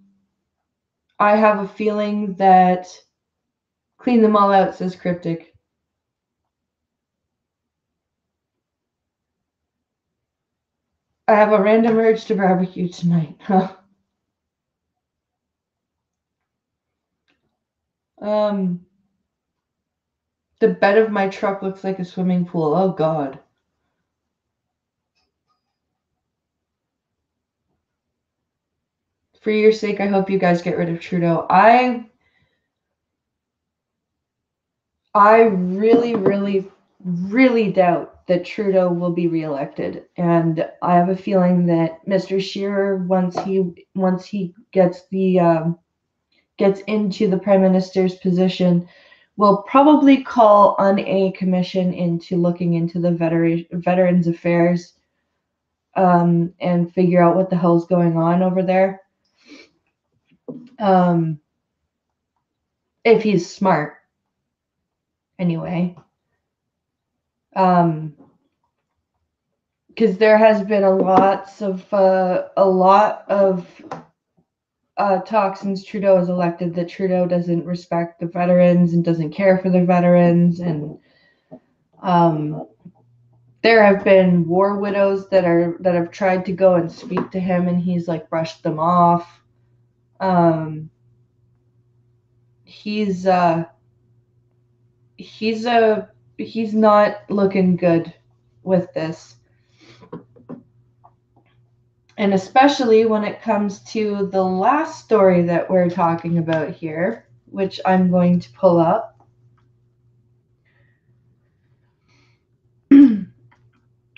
I have a feeling that clean them all out, says Cryptic. I have a random urge to barbecue tonight. The bed of my truck looks like a swimming pool. Oh, God. For your sake, I hope you guys get rid of Trudeau. I really, really, really doubt that Trudeau will be reelected, and I have a feeling that Mr. Scheer, once he gets into the prime minister's position, will probably call on a commission into looking into the Veterans Affairs, and figure out what the hell's going on over there. If he's smart, anyway. Because there has been a lot of talk since Trudeau was elected that Trudeau doesn't respect the veterans and doesn't care for the veterans, and there have been war widows that have tried to go and speak to him, and he's like brushed them off. He's not looking good with this. And especially when it comes to the last story that we're talking about here, which I'm going to pull up.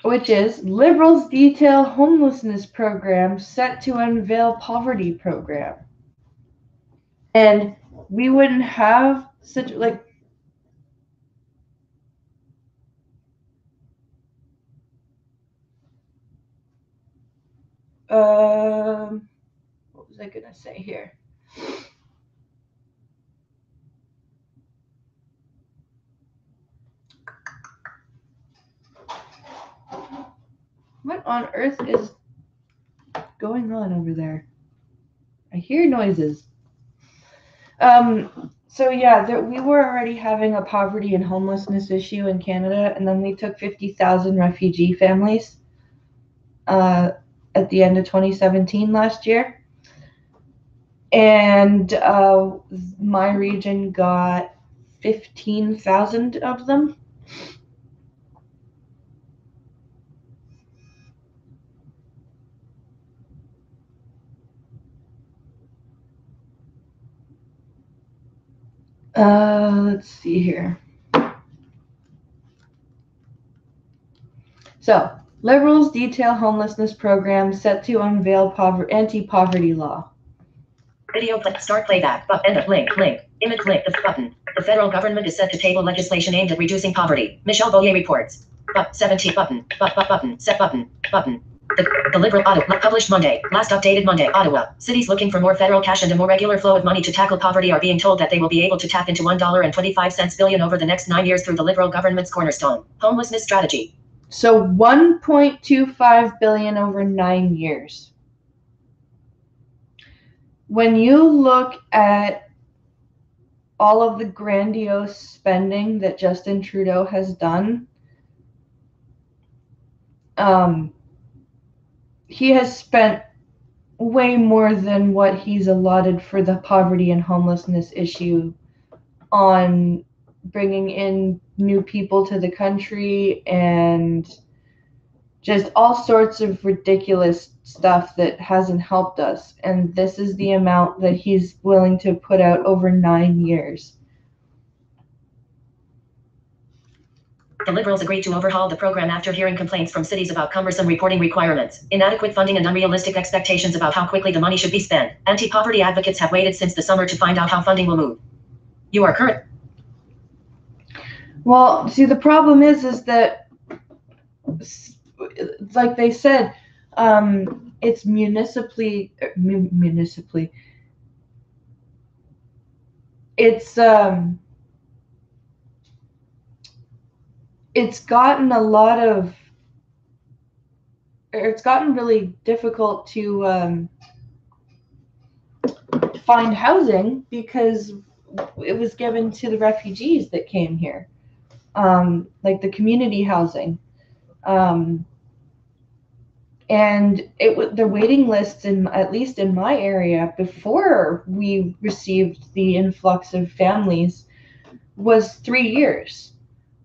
Which is Liberals detail homelessness program set to unveil poverty program. And we wouldn't have such like what was I gonna say here? What on earth is going on over there? I hear noises. So yeah, we were already having a poverty and homelessness issue in Canada, and then we took 50,000 refugee families at the end of 2017 last year. And my region got 15,000 of them. Let's see here. So, Liberals detail homelessness program set to unveil anti-poverty law. Video play, start playback, end of link, image link, the button. The federal government is set to table legislation aimed at reducing poverty. Michelle Boyer reports. 17 button, set button. The Liberal Ottawa, published Monday, last updated Monday, Ottawa. Cities looking for more federal cash and a more regular flow of money to tackle poverty are being told that they will be able to tap into $1.25 billion over the next 9 years through the Liberal government's cornerstone homelessness strategy. So $1.25 billion over 9 years. When you look at all of the grandiose spending that Justin Trudeau has done, he has spent way more than what he's allotted for the poverty and homelessness issue on bringing in new people to the country and just all sorts of ridiculous stuff that hasn't helped us. And this is the amount that he's willing to put out over 9 years. The Liberals agreed to overhaul the program after hearing complaints from cities about cumbersome reporting requirements, inadequate funding, and unrealistic expectations about how quickly the money should be spent. Anti-poverty advocates have waited since the summer to find out how funding will move. You are current. Well, see, the problem is that, like they said, it's municipally. It's gotten really difficult to find housing because it was given to the refugees that came here, like the community housing. And the waiting lists, at least in my area, before we received the influx of families, was 3 years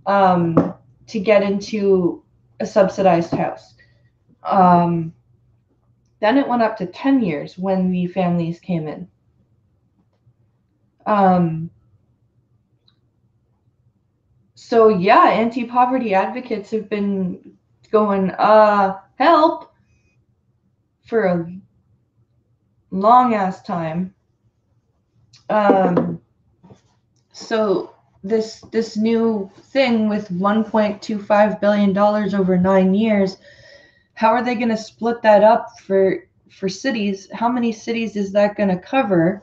to get into a subsidized house. Then it went up to 10 years when the families came in. So yeah, anti-poverty advocates have been going, help, for a long ass time. So this new thing with $1.25 billion over 9 years, how are they going to split that up for cities? How many cities is that going to cover?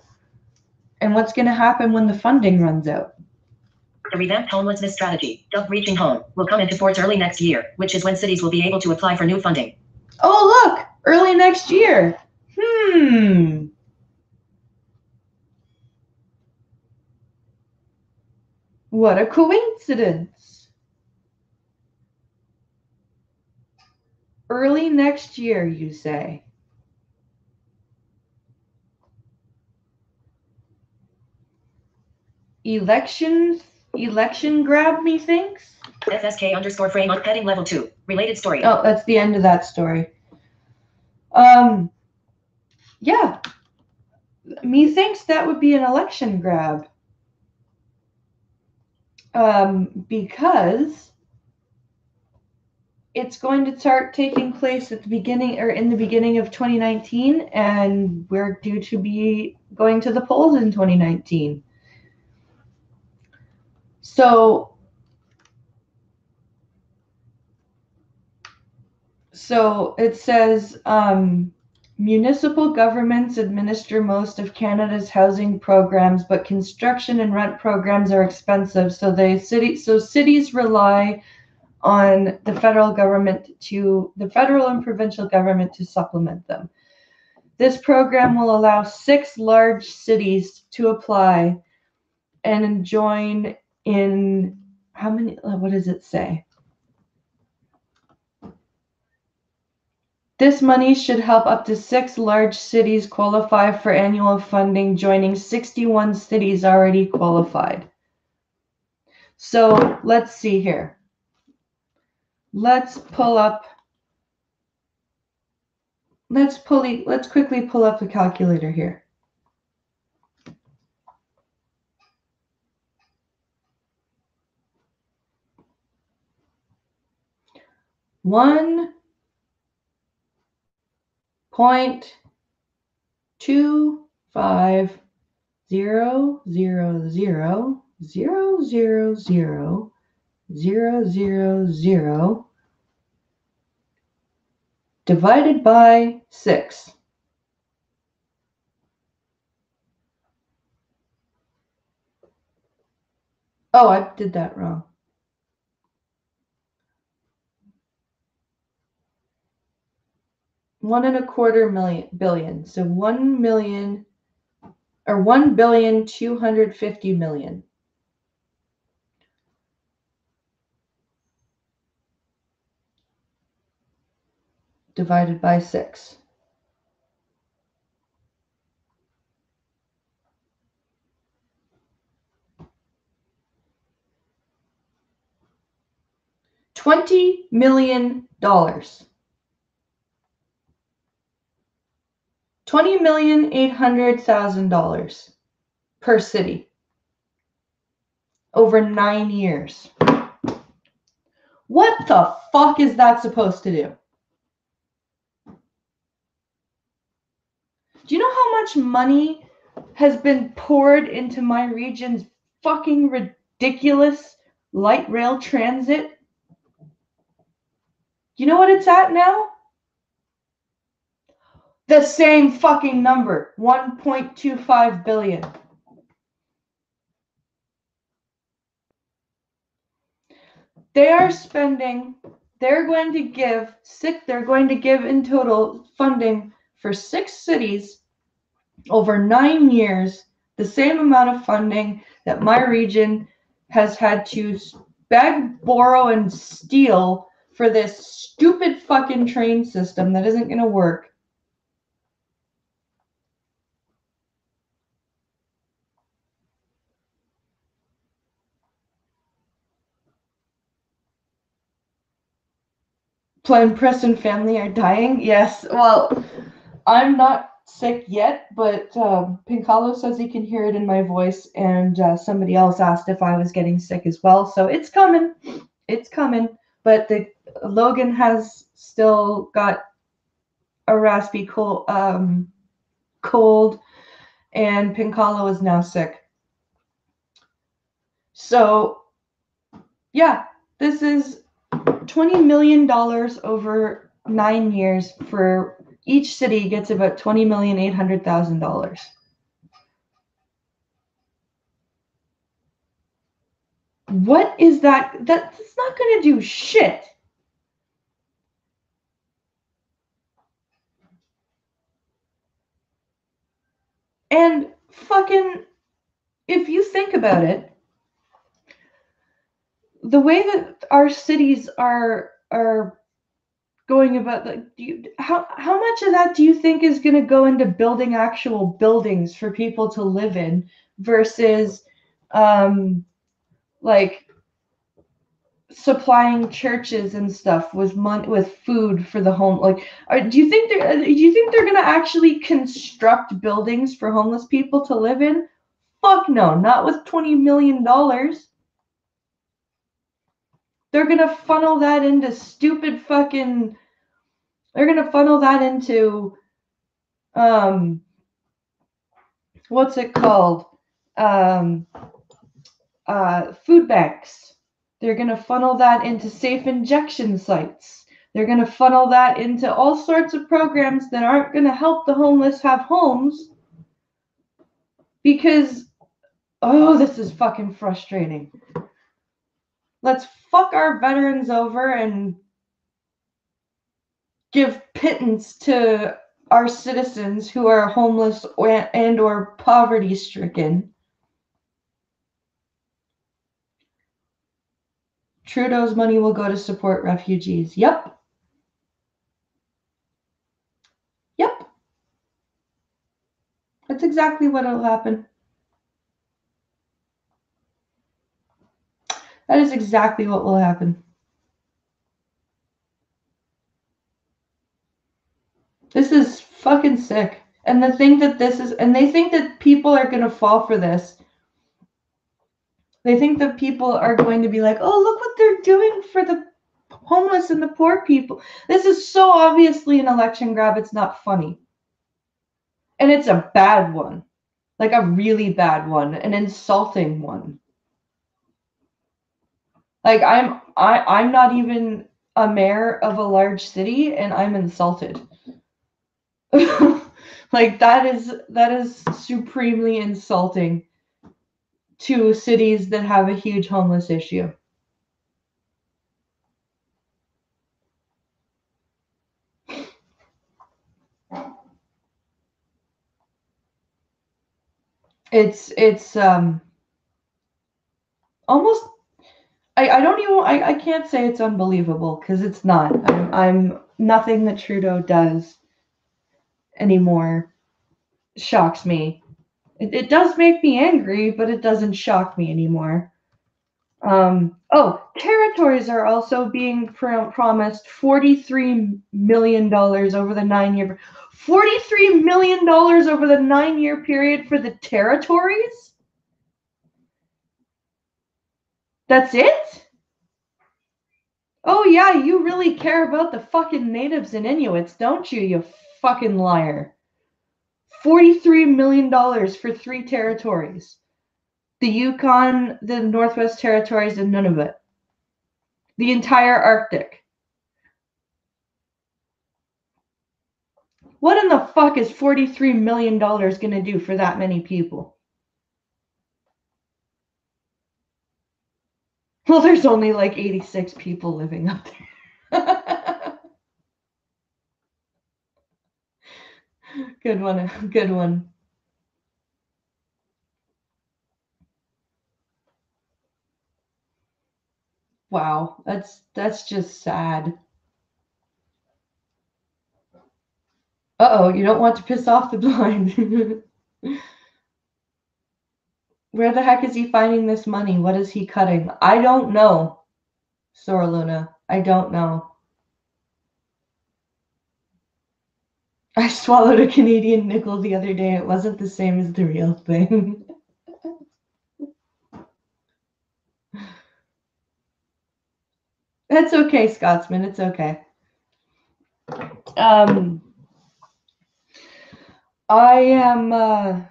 And what's going to happen when the funding runs out? The revamped homelessness strategy, dubbed Reaching Home, will come into force early next year, which is when cities will be able to apply for new funding. Oh, look, early next year. What a coincidence. Early next year, you say? Election grab, methinks? FSK_frame on heading level 2. Related story. Oh, that's the end of that story. Yeah. Methinks that would be an election grab. because it's going to start taking place at the beginning or in the beginning of 2019, and we're due to be going to the polls in 2019. So it says municipal governments administer most of Canada's housing programs, but construction and rent programs are expensive. So cities rely on the federal and provincial government to supplement them. This program will allow 6 large cities to apply and join in. How many? What does it say? This money should help up to 6 large cities qualify for annual funding, joining 61 cities already qualified. So let's see here. Let's quickly pull up the calculator here. $1.250000000 divided by 6. Oh, I did that wrong. $1.25 billion. So 1,250,000,000 divided by 6. $20 million. $20,800,000 per city over 9 years. What the fuck is that supposed to do? Do you know how much money has been poured into my region's fucking ridiculous light rail transit? You know what it's at now? The same fucking number, 1.25 billion. They're going to give in total funding for 6 cities over 9 years, the same amount of funding that my region has had to beg, borrow, and steal for this stupid fucking train system that isn't going to work. Plain Preston family are dying? Yes. Well, I'm not sick yet, but Pincalo says he can hear it in my voice, and somebody else asked if I was getting sick as well. So it's coming. It's coming. But Logan has still got a raspy cold, and Pincalo is now sick. So, yeah, this is $20 million over 9 years. For each city gets about $20,800,000. What is that? That's not going to do shit. And fucking, if you think about it, the way that our cities are going about, how much of that do you think is going to go into building actual buildings for people to live in versus like supplying churches and stuff with money, with food for the home? Like, do you think they're going to actually construct buildings for homeless people to live in? Fuck no, not with $20 million. They're going to funnel that into stupid fucking, they're going to funnel that into, what's it called? Food banks. They're going to funnel that into safe injection sites. They're going to funnel that into all sorts of programs that aren't going to help the homeless have homes because, oh, this is fucking frustrating. Let's fuck our veterans over and give pittance to our citizens who are homeless and or poverty stricken. Trudeau's money will go to support refugees. Yep. That's exactly what will happen. That is exactly what will happen. This is fucking sick. And they think that people are going to fall for this. They think that people are going to be like, oh, look what they're doing for the homeless and the poor people. This is so obviously an election grab. It's not funny. And it's a bad one. Like a really bad one. An insulting one. Like I'm not even a mayor of a large city and I'm insulted. Like that is supremely insulting to cities that have a huge homeless issue. It's almost I can't say it's unbelievable because it's not. I'm nothing that Trudeau does anymore shocks me. It does make me angry, but it doesn't shock me anymore. Territories are also being promised $43 million over the 9-year. $43 million over the 9-year period for the territories? That's it? Oh yeah, you really care about the fucking natives and Inuits, don't you, you fucking liar. $43 million for 3 territories. The Yukon, the Northwest Territories, and Nunavut. The entire Arctic. What in the fuck is $43 million going to do for that many people? Well, there's only like 86 people living up there. Good one. Good one. Wow, that's just sad. Uh-oh, you don't want to piss off the blind. Where the heck is he finding this money? What is he cutting? I don't know, Sora Luna. I don't know. I swallowed a Canadian nickel the other day. It wasn't the same as the real thing. That's okay, Scotsman. It's okay. I am...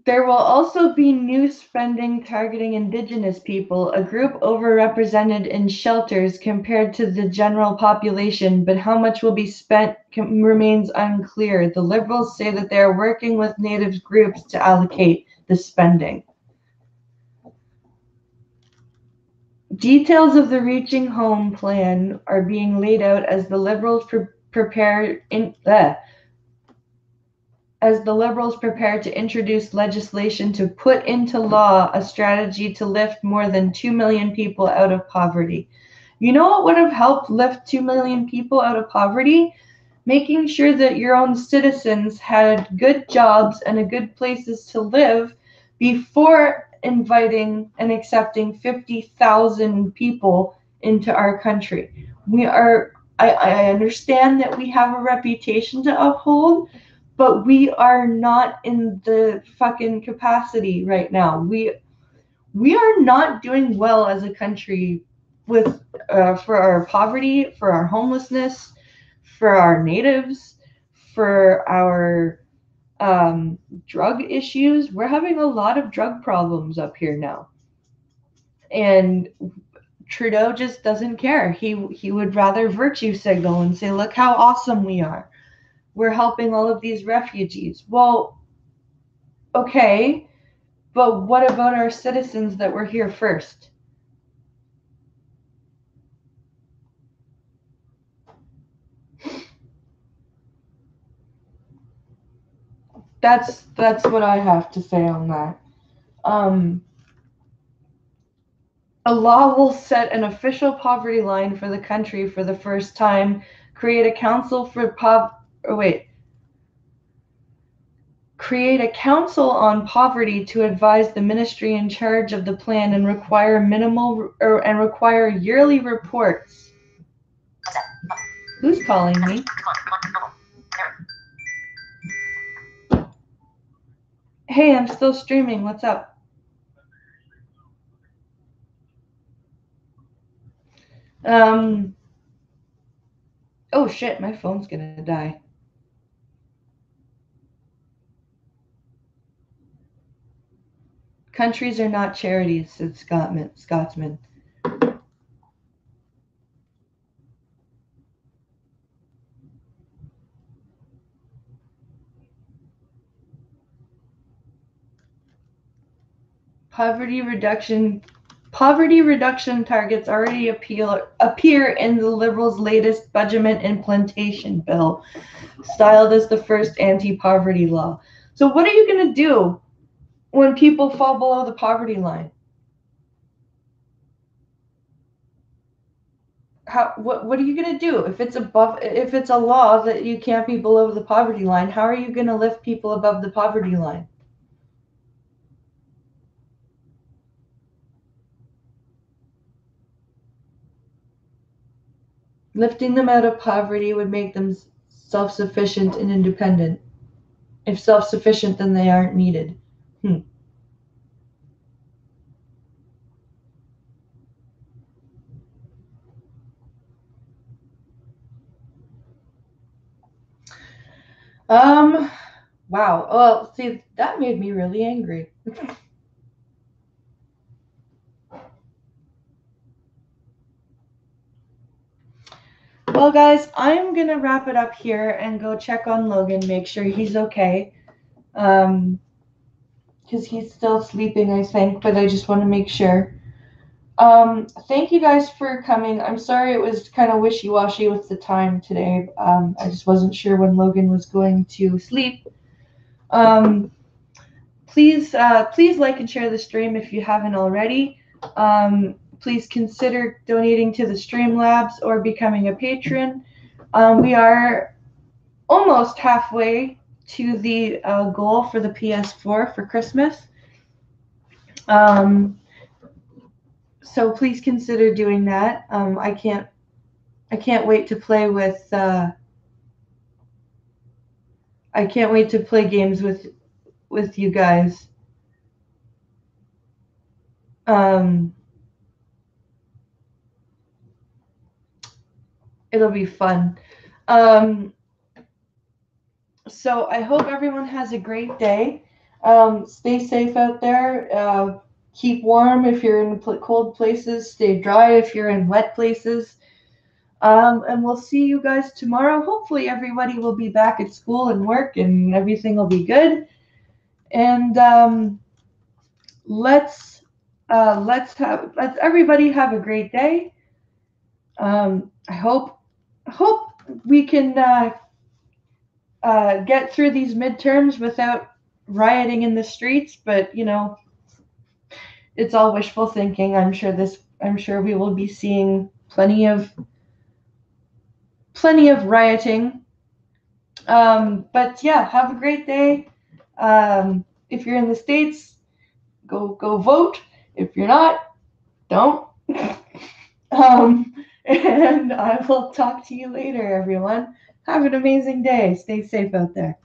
There will also be new spending targeting Indigenous people, a group overrepresented in shelters compared to the general population, but how much will be spent remains unclear. The Liberals say that they are working with Native groups to allocate the spending. Details of the Reaching Home plan are being laid out as the Liberals prepare to introduce legislation to put into law a strategy to lift more than 2 million people out of poverty. You know what would have helped lift 2 million people out of poverty? Making sure that your own citizens had good jobs and good places to live before inviting and accepting 50,000 people into our country. I understand that we have a reputation to uphold, but we are not in the fucking capacity right now. We are not doing well as a country for our poverty, for our homelessness, for our natives, for our drug issues. We're having a lot of drug problems up here now. And Trudeau just doesn't care. He would rather virtue signal and say, look how awesome we are. We're helping all of these refugees. Well, okay, but what about our citizens that were here first? That's what I have to say on that. A law will set an official poverty line for the country for the first time. Create a council for create a council on poverty to advise the ministry in charge of the plan and require yearly reports. Who's calling me? Hey, I'm still streaming. What's up? Oh shit, my phone's gonna die. Countries are not charities, said Scotsman. Poverty reduction targets already appear in the Liberals' latest budget implementation bill, styled as the first anti-poverty law. So what are you going to do when people fall below the poverty line? What are you going to do if it's a law that you can't be below the poverty line? How are you going to lift people above the poverty line? Lifting them out of poverty would make them self-sufficient and independent. If self-sufficient, then they aren't needed. Wow. Well, see, that made me really angry. Well, guys, I'm going to wrap it up here and go check on Logan, make sure he's okay. Because he's still sleeping, I think, but I just want to make sure. Thank you guys for coming. I'm sorry it was kind of wishy-washy with the time today. I just wasn't sure when Logan was going to sleep. Please like and share the stream if you haven't already. Please consider donating to the Streamlabs or becoming a patron. We are almost halfway to the goal for the PS4 for Christmas. So please consider doing that. I can't wait to play with. I can't wait to play games with you guys. It'll be fun. So I hope everyone has a great day. Stay safe out there. Keep warm if you're in cold places. Stay dry if you're in wet places. And we'll see you guys tomorrow. Hopefully everybody will be back at school and work and everything will be good. And let's everybody have a great day. I hope we can get through these midterms without rioting in the streets, but you know, it's all wishful thinking. I'm sure we will be seeing plenty of rioting. But yeah, have a great day. If you're in the States, go vote. If you're not, don't. And I will talk to you later, everyone. Have an amazing day. Stay safe out there.